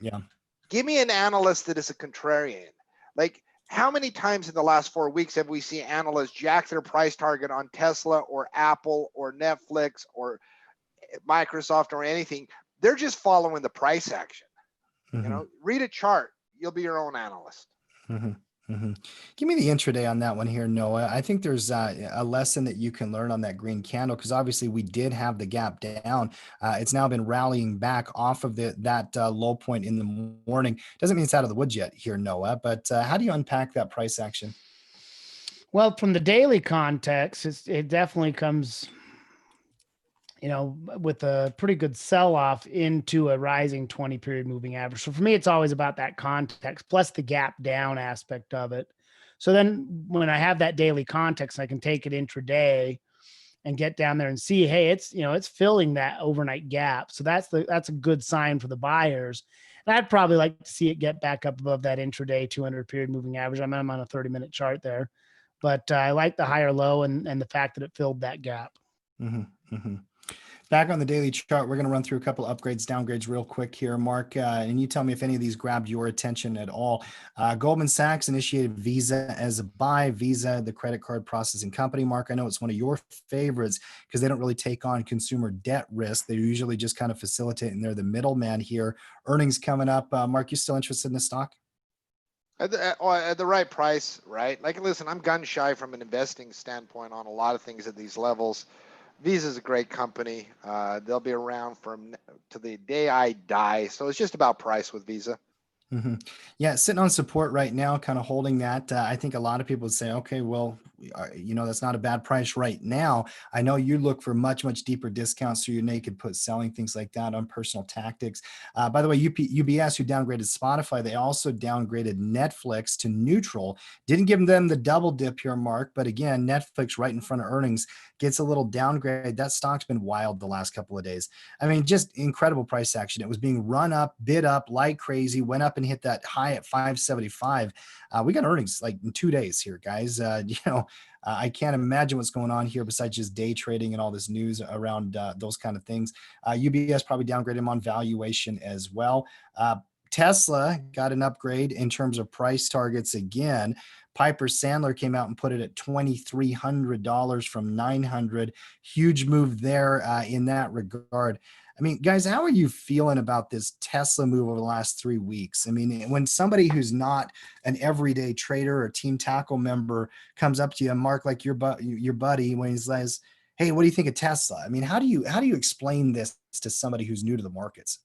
Yeah. Give me an analyst that is a contrarian. Like, how many times in the last 4 weeks have we seen analysts jack their price target on Tesla or Apple or Netflix or Microsoft or anything? They're just following the price action. Mm-hmm. Read a chart. You'll be your own analyst. Mm-hmm. Mm-hmm. Give me the intraday on that one here, Noah. I think there's a lesson that you can learn on that green candle, because obviously we did have the gap down. It's now been rallying back off of that low point in the morning. Doesn't mean it's out of the woods yet here, Noah, but how do you unpack that price action? Well, from the daily context, it definitely comes, with a pretty good sell-off into a rising 20-period moving average. So for me, it's always about that context plus the gap down aspect of it. So then when I have that daily context, I can take it intraday and get down there and see, hey, it's filling that overnight gap. So that's a good sign for the buyers. And I'd probably like to see it get back up above that intraday 200-period moving average. I'm on a 30-minute chart there, but I like the higher low and the fact that it filled that gap. Mm-hmm. Mm-hmm. Back on the daily chart, we're going to run through a couple upgrades, downgrades real quick here, Mark, and you tell me if any of these grabbed your attention at all. Goldman Sachs initiated Visa as a buy. Visa, the credit card processing company, Mark, I know it's one of your favorites because they don't really take on consumer debt risk. They usually just kind of facilitate, and they're the middleman here. Earnings coming up. Mark, you still interested in this stock? At the right price, right? Like, listen, I'm gun shy from an investing standpoint on a lot of things at these levels. Visa is a great company. They'll be around to the day I die. So it's just about price with Visa. Mm-hmm. Yeah, sitting on support right now, kind of holding that. I think a lot of people would say, okay, well, that's not a bad price right now. I know you look for much, much deeper discounts through your naked put selling, things like that on personal tactics. By the way, UBS, who downgraded Spotify, they also downgraded Netflix to neutral. Didn't give them the double dip here, Mark. But again, Netflix right in front of earnings gets a little downgrade. That stock's been wild the last couple of days. I mean, just incredible price action. It was being run up, bid up like crazy, went up and hit that high at 575. We got earnings like in 2 days here, guys. I can't imagine what's going on here besides just day trading and all this news around those kind of things. UBS probably downgraded them on valuation as well. Tesla got an upgrade in terms of price targets again, Piper Sandler came out and put it at $2,300 from 900. Huge move there in that regard. I mean, guys, how are you feeling about this Tesla move over the last 3 weeks? I mean, when somebody who's not an everyday trader or team tackle member comes up to you, Mark, like your buddy, when he says, "Hey, what do you think of Tesla?" I mean, how do you explain this to somebody who's new to the markets?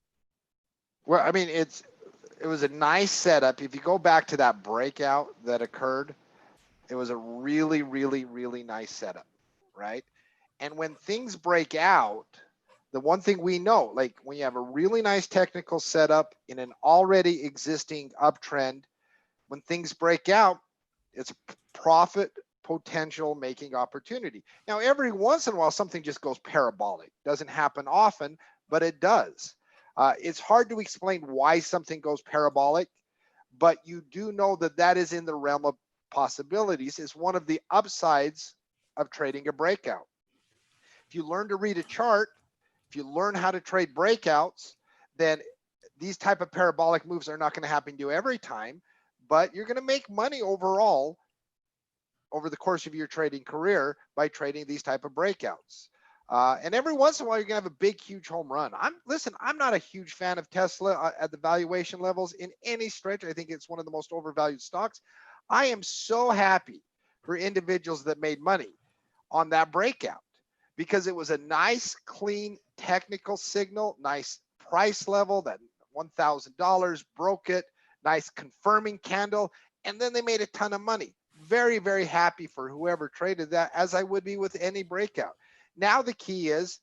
Well, I mean, it was a nice setup. If you go back to that breakout that occurred, it was a really, really, really nice setup, right? And when things break out, the one thing we know, like when you have a really nice technical setup in an already existing uptrend, when things break out, it's a profit potential making opportunity. Now, every once in a while, something just goes parabolic. Doesn't happen often, but it does. It's hard to explain why something goes parabolic, but you do know that that is in the realm of possibilities. Is one of the upsides of trading a breakout. If you learn to read a chart, if you learn how to trade breakouts, then these type of parabolic moves are not going to happen to you every time, but you're going to make money overall over the course of your trading career by trading these type of breakouts. And every once in a while, you're going to have a big, huge home run. I'm not a huge fan of Tesla at the valuation levels in any stretch. I think it's one of the most overvalued stocks. I am so happy for individuals that made money on that breakout, because it was a nice, clean technical signal, nice price level, that $1,000 broke it, nice confirming candle, and then they made a ton of money. Very, very happy for whoever traded that, as I would be with any breakout. Now the key is,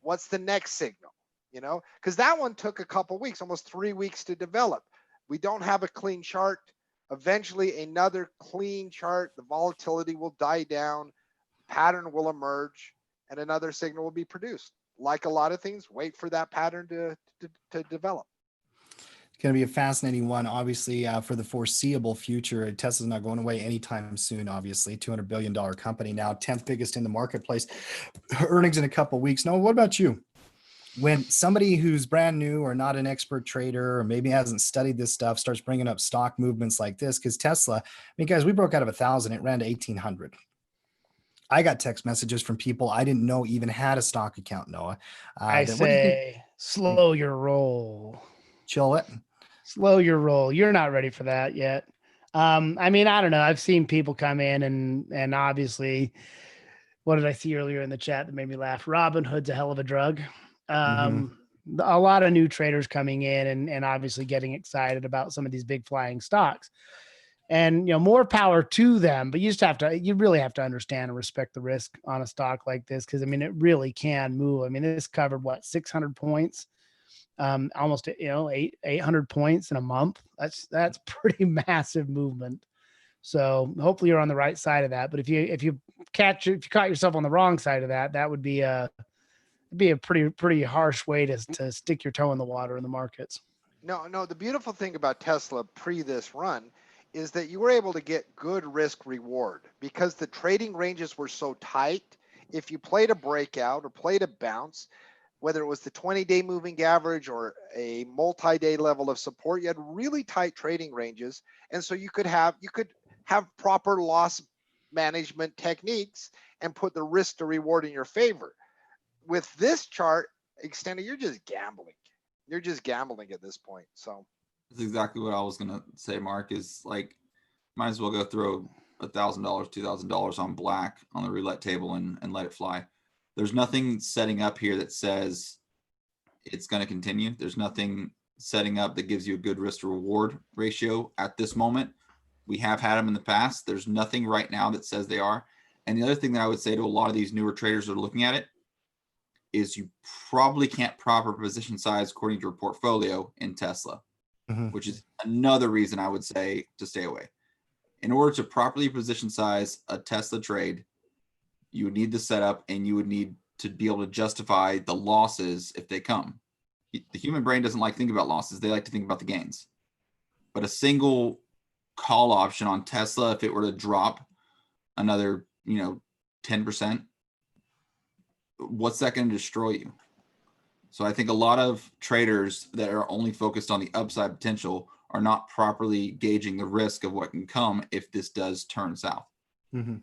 what's the next signal? You know, because that one took a couple weeks, almost 3 weeks to develop. We don't have a clean chart. Eventually, another clean chart, the volatility will die down, pattern will emerge, and another signal will be produced. Like a lot of things, wait for that pattern to develop. It's going to be a fascinating one, obviously, for the foreseeable future. Tesla's not going away anytime soon, obviously. $200 billion company now, 10th biggest in the marketplace. Earnings in a couple of weeks. Noah, what about you? When somebody who's brand new or not an expert trader, or maybe hasn't studied this stuff, starts bringing up stock movements like this, because Tesla, I mean, guys, we broke out of 1,000. It ran to 1,800. I got text messages from people I didn't know even had a stock account, Noah. I say, slow your roll. Chill it. Slow your roll. You're not ready for that yet. I mean, I don't know. I've seen people come in and obviously, what did I see earlier in the chat that made me laugh? Robinhood's a hell of a drug. A lot of new traders coming in and obviously getting excited about some of these big flying stocks. And, you know, more power to them, but you really have to understand and respect the risk on a stock like this. Cause I mean, it really can move. I mean, this covered 600 points, almost, 800 points in a month. That's pretty massive movement. So hopefully you're on the right side of that. But if you caught yourself on the wrong side of that, that would be a pretty harsh way to stick your toe in the water in the markets. No, the beautiful thing about Tesla pre this run is that you were able to get good risk reward, because the trading ranges were so tight. If you played a breakout or played a bounce, whether it was the 20-day moving average or a multi-day level of support, you had really tight trading ranges. And so you could have proper loss management techniques and put the risk to reward in your favor. With this chart extended, you're just gambling. You're just gambling at this point. So that's exactly what I was gonna say, Mark, is like, might as well go throw $1,000, $2,000 on black on the roulette table and let it fly. There's nothing setting up here that says it's going to continue. There's nothing setting up that gives you a good risk to reward ratio at this moment. We have had them in the past. There's nothing right now that says they are. And the other thing that I would say to a lot of these newer traders that are looking at it is, you probably can't proper position size according to your portfolio in Tesla, which is another reason I would say to stay away. In order to properly position size a Tesla trade, you would need the setup, and you would need to be able to justify the losses if they come. The human brain doesn't like to think about losses. They like to think about the gains. But a single call option on Tesla, if it were to drop another, 10%, what's that going to destroy you? So I think a lot of traders that are only focused on the upside potential are not properly gauging the risk of what can come if this does turn south. Mm-hmm.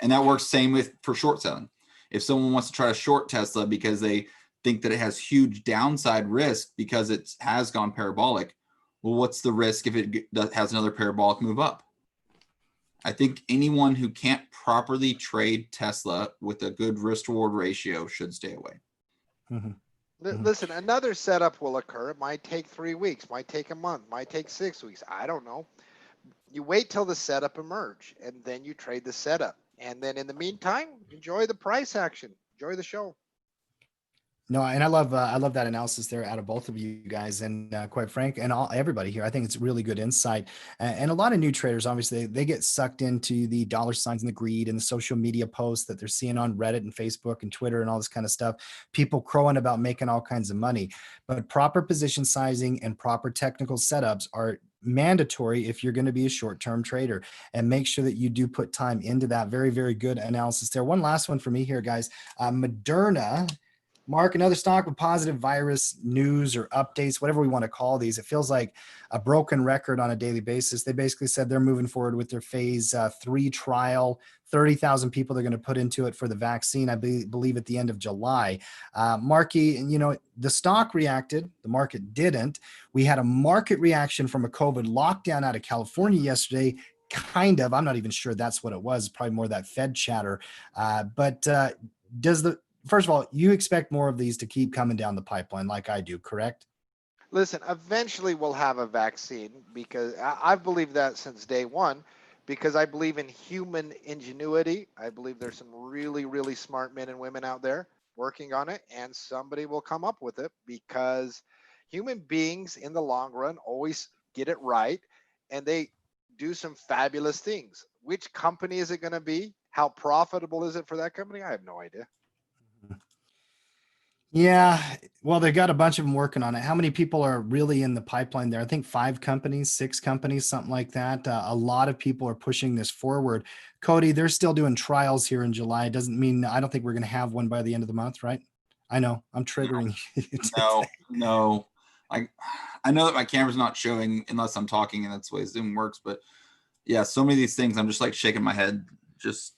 And that works same with for short selling. If someone wants to try to short Tesla because they think that it has huge downside risk because it has gone parabolic, well, what's the risk if it has another parabolic move up? I think anyone who can't properly trade Tesla with a good risk reward ratio should stay away. Mm-hmm. Listen, another setup will occur. It might take 3 weeks, might take a month, might take 6 weeks. I don't know. You wait till the setup emerge, and then you trade the setup. And then in the meantime, enjoy the price action. Enjoy the show. No, and I love that analysis there out of both of you guys, and quite frank, and everybody here. I think it's really good insight. And a lot of new traders, obviously, they get sucked into the dollar signs and the greed and the social media posts that they're seeing on Reddit and Facebook and Twitter and all this kind of stuff. People crowing about making all kinds of money, but proper position sizing and proper technical setups are mandatory if you're going to be a short-term trader, and make sure that you do put time into that. Very, very good analysis there. One last one for me here, guys. Moderna. Mark, another stock with positive virus news or updates, whatever we want to call these. It feels like a broken record on a daily basis. They basically said they're moving forward with their phase 3 trial, 30,000 people they're going to put into it for the vaccine, I believe at the end of July. Marky, the stock reacted, the market didn't. We had a market reaction from a COVID lockdown out of California yesterday. Kind of, I'm not even sure that's what it was, probably more that Fed chatter. But first of all, you expect more of these to keep coming down the pipeline like I do, correct? Listen, eventually we'll have a vaccine, because I've believed that since day one, because I believe in human ingenuity. I believe there's some really, really smart men and women out there working on it, and somebody will come up with it, because human beings in the long run always get it right, and they do some fabulous things. Which company is it going to be? How profitable is it for that company? I have no idea. Yeah, well, they got a bunch of them working on it. How many people are really in the pipeline there? I think 5 companies, 6 companies, something like that. A lot of people are pushing this forward. Cody, they're still doing trials here in July. It doesn't mean, I don't think we're going to have one by the end of the month, right? I know I'm triggering you. No. I know that my camera's not showing unless I'm talking, and that's the way Zoom works. But yeah, so many of these things, I'm just like shaking my head. Just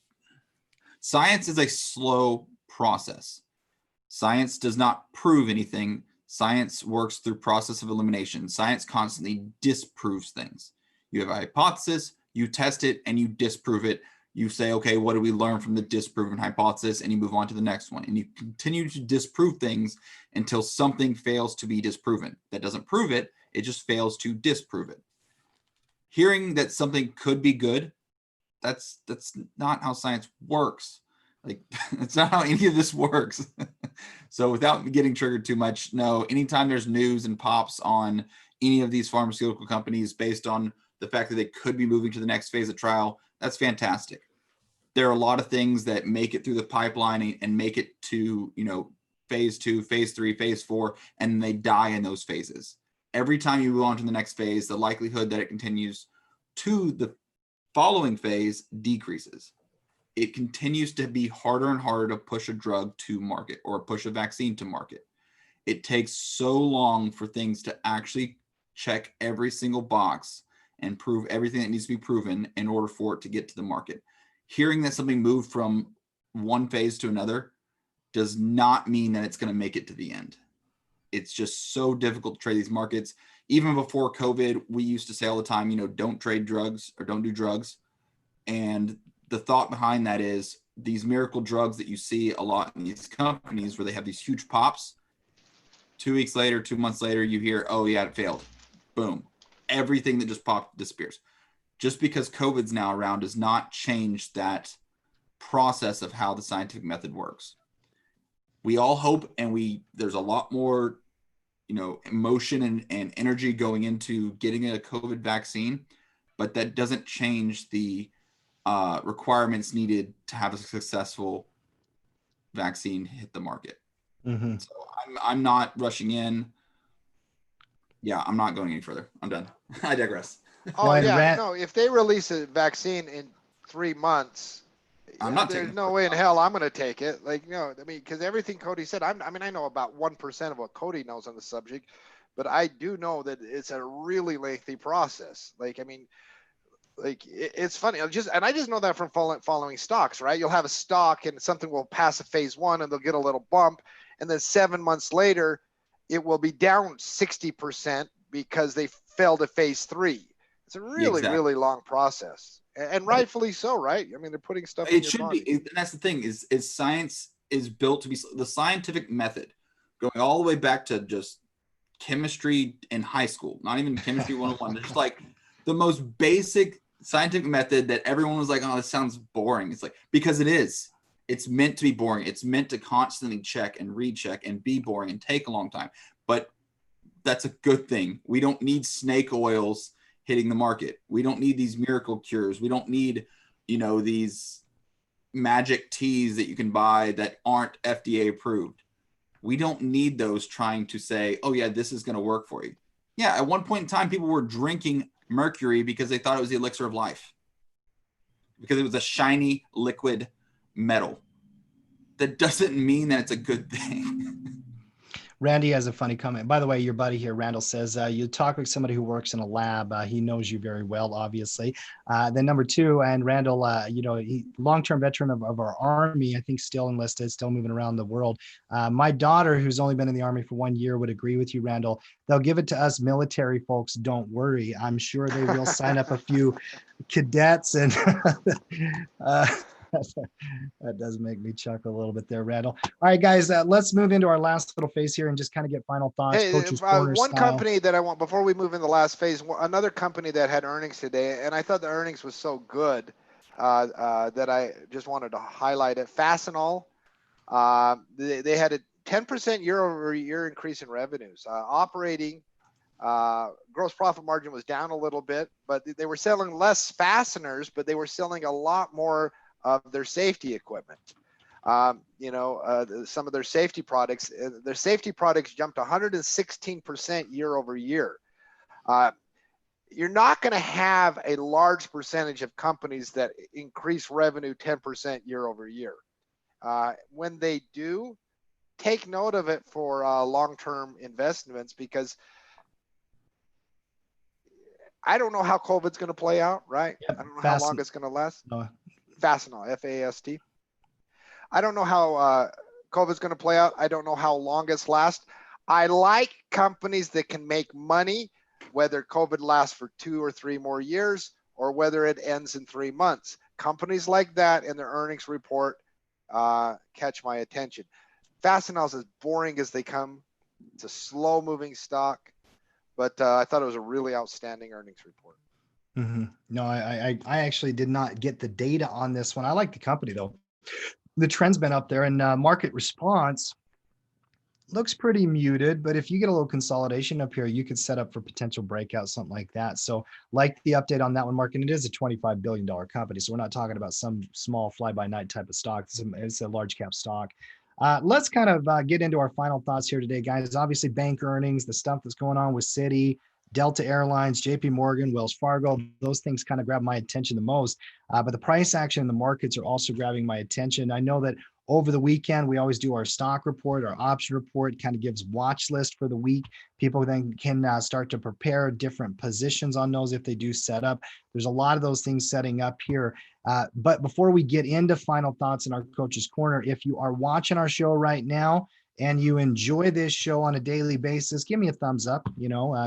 science is a slow process. Science does not prove anything. Science works through process of elimination. Science constantly disproves things. You have a hypothesis, you test it, and you disprove it. You say, okay, what do we learn from the disproven hypothesis? And you move on to the next one. And you continue to disprove things until something fails to be disproven. That doesn't prove it, it just fails to disprove it. Hearing that something could be good, that's not how science works. Like, that's not how any of this works. So without getting triggered too much, no, anytime there's news and pops on any of these pharmaceutical companies based on the fact that they could be moving to the next phase of trial, that's fantastic. There are a lot of things that make it through the pipeline and make it to, phase 2, phase 3, phase 4, and they die in those phases. Every time you move on to the next phase, the likelihood that it continues to the following phase decreases. It continues to be harder and harder to push a drug to market or push a vaccine to market. It takes so long for things to actually check every single box and prove everything that needs to be proven in order for it to get to the market. Hearing that something moved from one phase to another does not mean that it's going to make it to the end. It's just so difficult to trade these markets. Even before COVID, we used to say all the time, don't trade drugs or don't do drugs. And the thought behind that is these miracle drugs that you see a lot in these companies where they have these huge pops. 2 weeks later, 2 months later, you hear, oh yeah, it failed. Boom. Everything that just popped disappears. Just because COVID's now around does not change that process of how the scientific method works. We all hope, and there's a lot more, emotion and energy going into getting a COVID vaccine, but that doesn't change the requirements needed to have a successful vaccine hit the market. Mm-hmm. So I'm not rushing in. Yeah, I'm not going any further. I'm done. I digress. Oh yeah, no. If they release a vaccine in 3 months, I'm not there's taking no way in hell I'm going to take it. Like, because everything Cody said, I know about 1% of what Cody knows on the subject, but I do know that it's a really lengthy process. Like, I mean, like it's funny. I just know that from following stocks, right? You'll have a stock and something will pass a phase one and they'll get a little bump. And then 7 months later, it will be down 60% because they fell to phase three. It's a really, Exactly. really long process, and rightfully so, right? I mean, they're putting stuff in It your should body. be, and that's the thing is science is built to be the scientific method, going all the way back to just chemistry in high school, not even chemistry 101. Just like the most basic scientific method that everyone was like, oh, this sounds boring. It's like, because it is. It's meant to be boring. It's meant to constantly check and recheck and be boring and take a long time. But that's a good thing. We don't need snake oils hitting the market. We don't need these miracle cures. We don't need, these magic teas that you can buy that aren't FDA approved. We don't need those trying to say, oh yeah, this is going to work for you. Yeah, at one point in time, people were drinking mercury because they thought it was the elixir of life, because it was a shiny liquid metal. That doesn't mean that it's a good thing. Randy has a funny comment. By the way, your buddy here, Randall, says you talk like somebody who works in a lab. He knows you very well, obviously. Then number two, and Randall, he long-term veteran of our Army, I think still enlisted, still moving around the world. My daughter, who's only been in the Army for 1 year, would agree with you, Randall. They'll give it to us military folks. Don't worry. I'm sure they will sign up a few cadets and that does make me chuckle a little bit there, Randall. All right, guys, let's move into our last little phase here and just kind of get final thoughts. Hey, Coach's Corner one style. company that I want, before we move in the last phase, another company that had earnings today, and I thought the earnings was so good that I just wanted to highlight it. Fastenal, they had a 10% year-over-year increase in revenues. Operating gross profit margin was down a little bit, but they were selling less fasteners, but they were selling a lot more of their safety equipment. Some of their safety products jumped 116% year over year. You're not going to have a large percentage of companies that increase revenue 10% year over year. When they do, take note of it for long-term investments, because I don't know how COVID's going to play out, right? Yep. I don't know how long it's going to last. No. Fastenal, F-A-S-T. I don't know how COVID's going to play out. I don't know how long it's last. I like companies that can make money, whether COVID lasts for 2 or 3 more years or whether it ends in 3 months. Companies like that in their earnings report catch my attention. Fastenal's as boring as they come. It's a slow-moving stock, but I thought it was a really outstanding earnings report. Mm-hmm. No, I actually did not get the data on this one. I like the company though. The trend's been up there, and market response looks pretty muted, but if you get a little consolidation up here, you could set up for potential breakout, something like that. So like the update on that one, Mark, and it is a $25 billion company. So we're not talking about some small fly-by-night type of stock. It's a large cap stock. Let's kind of get into our final thoughts here today, guys. Obviously, bank earnings, the stuff that's going on with Citi, Delta Airlines, JP Morgan, Wells Fargo, those things kind of grab my attention the most. But the price action in the markets are also grabbing my attention. I know that over the weekend, we always do our stock report, our option report, kind of gives watch list for the week. People then can start to prepare different positions on those if they do set up. There's a lot of those things setting up here. But before we get into final thoughts in our Coach's Corner, if you are watching our show right now and you enjoy this show on a daily basis, give me a thumbs up,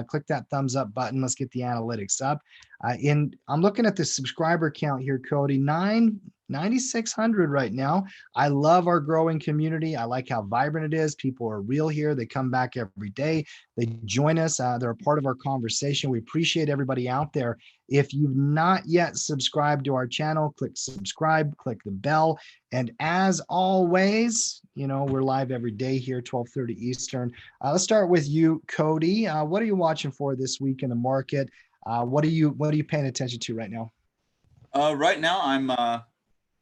click that thumbs up button. Let's get the analytics up. I'm looking at the subscriber count here, Cody, 9,600 right now. I love our growing community. I like how vibrant it is. People are real here. They come back every day. They join us. They're a part of our conversation. We appreciate everybody out there. If you've not yet subscribed to our channel, click subscribe, click the bell. And as always, we're live every day here, 12:30 Eastern. Let's start with you, Cody. What are you watching for this week in the market? What are you paying attention to right now? Right now, I'm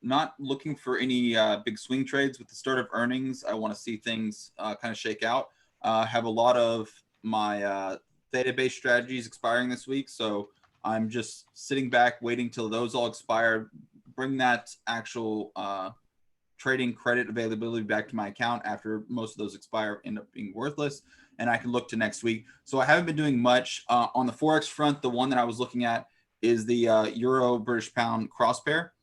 not looking for any big swing trades. With the start of earnings, I want to see things kind of shake out. Have a lot of my theta-based strategies expiring this week, so I'm just sitting back waiting till those all expire, bring that actual trading credit availability back to my account after most of those expire, end up being worthless, and I can look to next week. So I haven't been doing much on the Forex front. The one that I was looking at is the Euro British Pound cross pair.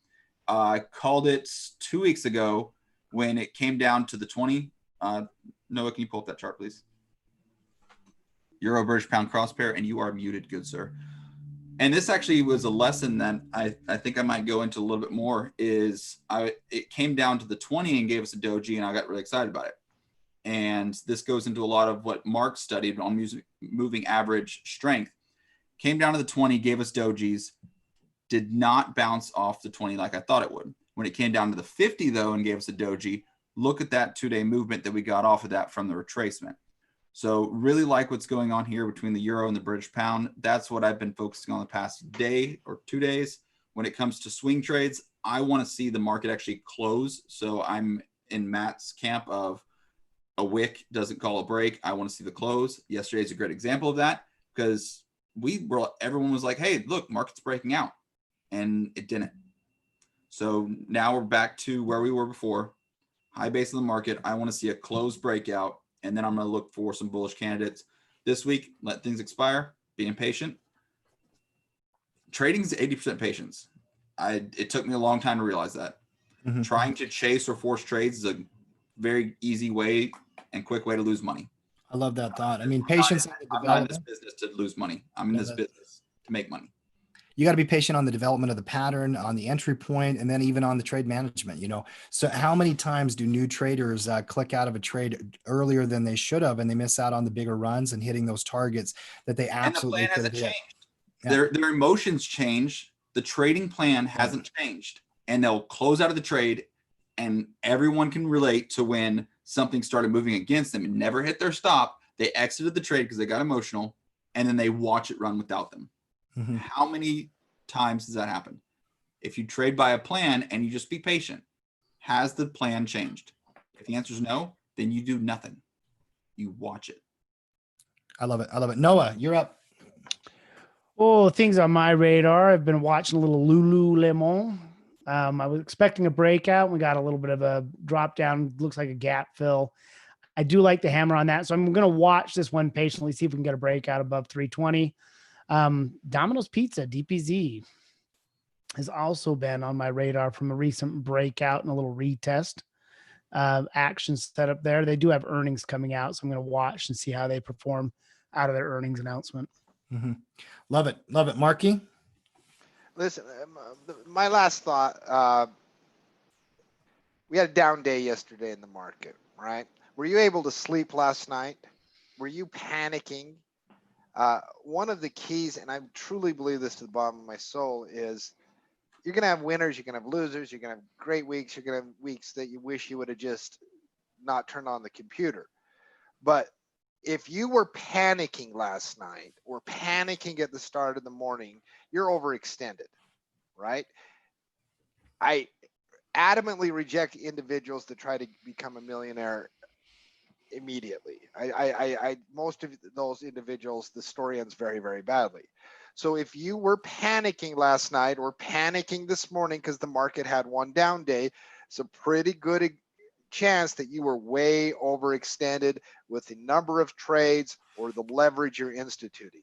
I called it 2 weeks ago when it came down to the 20. Noah, can you pull up that chart, please? Euro British Pound cross pair, and you are muted, good sir. And this actually was a lesson that I think I might go into a little bit more. It came down to the 20 and gave us a doji, and I got really excited about it. And this goes into a lot of what Mark studied on moving average strength. Came down to the 20, gave us dojis, did not bounce off the 20 like I thought it would. When it came down to the 50 though and gave us a doji, look at that 2-day movement that we got off of that from the retracement. So really like what's going on here between the euro and the British pound. That's what I've been focusing on the past day or 2 days. When it comes to swing trades, I want to see the market actually close. So I'm in Matt's camp of a wick doesn't call a break. I want to see the close. Yesterday is a great example of that because everyone was like, hey, look, market's breaking out, and it didn't. So now we're back to where we were before. High base of the market. I want to see a closed breakout, and then I'm going to look for some bullish candidates this week. Let things expire. Be impatient. Trading is 80% patience. It took me a long time to realize that. Mm-hmm. Trying to chase or force trades is a very easy way and quick way to lose money. I love that thought. I mean, patience. I'm not in this business to lose money. I'm in this business to make money. You got to be patient on the development of the pattern, on the entry point, and then even on the trade management, So how many times do new traders click out of a trade earlier than they should have, and they miss out on the bigger runs and hitting those targets that they absolutely could have hit? Yeah. Their emotions change. The trading plan hasn't changed, and they'll close out of the trade, and everyone can relate to when something started moving against them and never hit their stop. They exited the trade because they got emotional, and then they watch it run without them. Mm-hmm. How many times does that happen? If you trade by a plan and you just be patient, has the plan changed? If the answer is no, then you do nothing. You watch it. I love it. I love it. Noah, you're up. Oh, things on my radar. I've been watching a little Lululemon. I was expecting a breakout. We got a little bit of a drop down. Looks like a gap fill. I do like the hammer on that. So I'm going to watch this one patiently, see if we can get a breakout above 320. Domino's Pizza, DPZ, has also been on my radar from a recent breakout and a little retest action set up there. They do have earnings coming out, so I'm going to watch and see how they perform out of their earnings announcement. Mm-hmm. Love it. Love it. Marky? Listen, my last thought, we had a down day yesterday in the market, right? Were you able to sleep last night? Were you panicking? One of the keys, and I truly believe this to the bottom of my soul, is you're going to have winners, you're going to have losers, you're going to have great weeks, you're going to have weeks that you wish you would have just not turned on the computer. But if you were panicking last night or panicking at the start of the morning, you're overextended, right? I adamantly reject individuals that try to become a millionaire immediately. I most of those individuals, the story ends very, very badly. So if you were panicking last night or panicking this morning because the market had one down day, it's a pretty good chance that you were way overextended with the number of trades or the leverage you're instituting.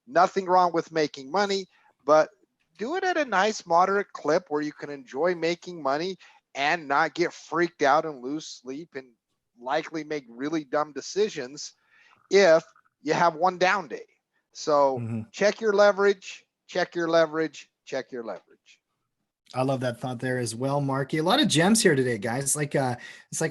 Nothing wrong with making money, but do it at a nice moderate clip where you can enjoy making money and not get freaked out and lose sleep and likely make really dumb decisions if you have one down day. So check your leverage, check your leverage, check your leverage. I love that thought there as well, Marky. A lot of gems here today, guys. It's like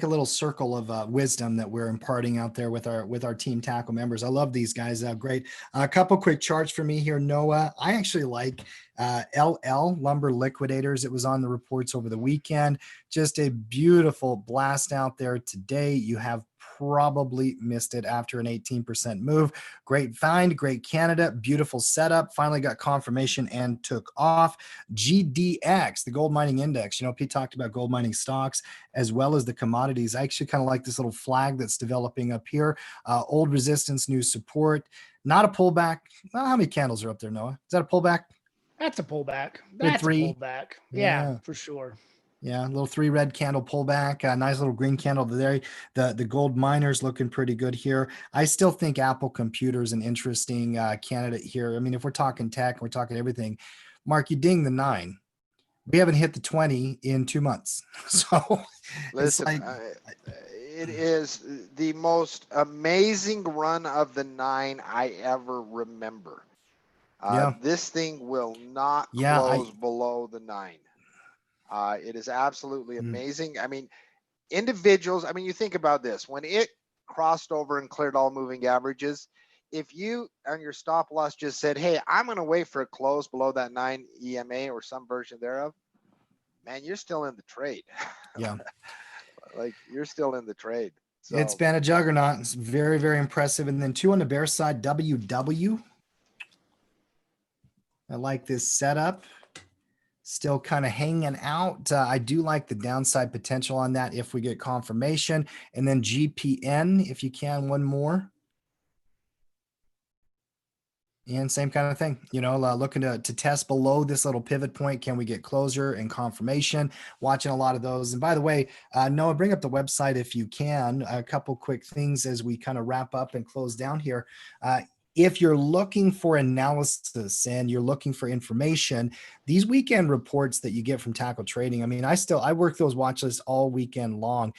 a little circle of wisdom that we're imparting out there with our Team Tackle members. I love these guys. Great. A couple quick charts for me here, Noah. I actually like LL Lumber Liquidators. It was on the reports over the weekend. Just a beautiful blast out there today. You have probably missed it after an 18% move. Great find, great candidate, beautiful setup. Finally got confirmation and took off. GDX, the gold mining index. Pete talked about gold mining stocks as well as the commodities. I actually kind of like this little flag that's developing up here. Old resistance, new support. Not a pullback. Well, how many candles are up there, Noah? Is that a pullback? That's a pullback. That's a pullback. Yeah, for sure. Yeah, a little 3 red candle pullback, a nice little green candle there. The gold miners looking pretty good here. I still think Apple Computer is an interesting candidate here. I mean, if we're talking tech, we're talking everything. Mark, you ding the 9. We haven't hit the 20 in 2 months. So it's Listen, like, it is the most amazing run of the 9 I ever remember. Yeah. This thing will not Yeah, close below the 9. It is absolutely amazing. I mean, individuals, I mean, you think about this. When it crossed over and cleared all moving averages, if you on your stop loss just said, hey, I'm going to wait for a close below that 9 EMA or some version thereof, man, you're still in the trade. yeah. Like, you're still in the trade. So It's been a juggernaut. It's very, very impressive. And then 2 on the bear side, WW. I like this setup. Still kind of hanging out. I do like the downside potential on that if we get confirmation. And then GPN, if you can, one more. And same kind of thing, looking to test below this little pivot point. Can we get closure and confirmation? Watching a lot of those. And by the way, Noah, bring up the website if you can. A couple quick things as we kind of wrap up and close down here. If you're looking for analysis and you're looking for information, these weekend reports that you get from Tackle Trading, I mean, I work those watch lists all week long,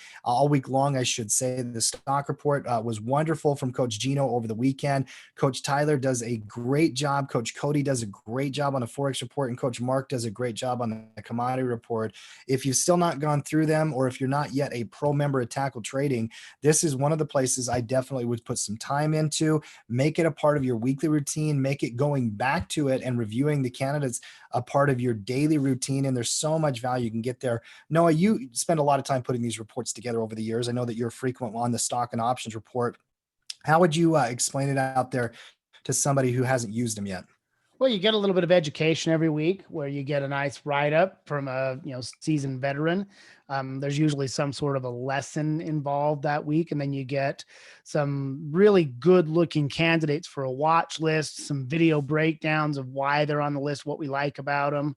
I should say. The stock report was wonderful from Coach Gino over the weekend. Coach Tyler does a great job. Coach Cody does a great job on a Forex report, and Coach Mark does a great job on the commodity report. If you've still not gone through them, or if you're not yet a pro member of Tackle Trading, this is one of the places I definitely would put some time into. Make it a part of your weekly routine, make it going back to it and reviewing the candidates a part of your daily routine. And there's so much value you can get there. Noah, you spend a lot of time putting these reports together over the years. I know that you're frequent on the stock and options report. How would you explain it out there to somebody who hasn't used them yet? Well, you get a little bit of education every week where you get a nice write-up from a seasoned veteran. There's usually some sort of a lesson involved that week, and then you get some really good-looking candidates for a watch list, some video breakdowns of why they're on the list, what we like about them.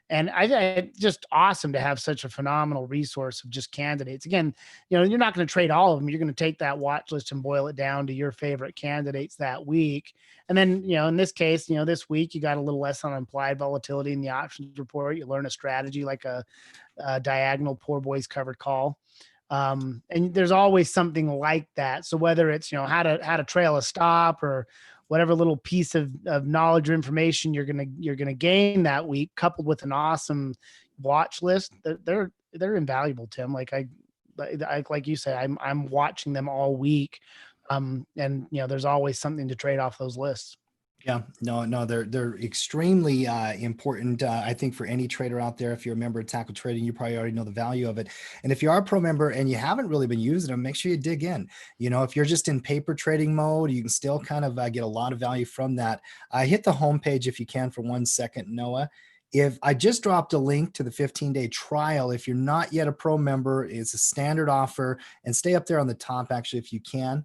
And I think it's just awesome to have such a phenomenal resource of just candidates. Again, you're not going to trade all of them. You're going to take that watch list and boil it down to your favorite candidates that week. And then, in this case, this week you got a little less on implied volatility in the options report. You learn a strategy like a diagonal poor boys covered call. And there's always something like that. So whether it's, how to trail a stop or whatever little piece of knowledge or information you're gonna gain that week, coupled with an awesome watch list, they're invaluable, Tim. Like you say, I'm watching them all week, and there's always something to trade off those lists. Yeah, no, they're extremely important. I think for any trader out there, if you're a member of Tackle Trading, you probably already know the value of it. And if you are a pro member and you haven't really been using them, make sure you dig in. If you're just in paper trading mode, you can still kind of get a lot of value from that. Hit the homepage if you can for 1 second, Noah. If I just dropped a link to the 15-day trial, if you're not yet a pro member, it's a standard offer, and stay up there on the top, actually, if you can.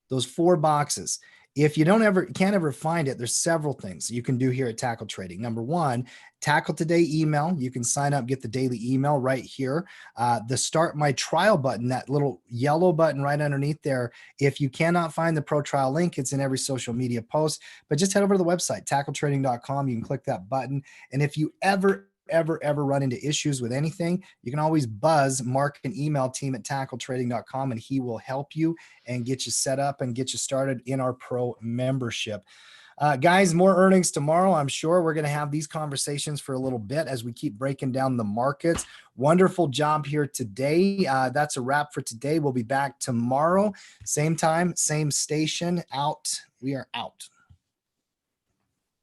Those 4 boxes. If you can't ever find it, there's several things you can do here at Tackle Trading. Number 1, Tackle Today email. You can sign up, get the daily email right here. The Start My Trial button, that little yellow button right underneath there. If you cannot find the pro trial link, it's in every social media post, but just head over to the website, tackletrading.com. You can click that button. And if you ever run into issues with anything, you can always buzz Mark and email team at tackletrading.com, and he will help you and get you set up and get you started in our pro membership. Guys, more earnings tomorrow. I'm sure we're going to have these conversations for a little bit as we keep breaking down the markets. Wonderful job here today. That's a wrap for today. We'll be back tomorrow. Same time, same station. Out. We are out.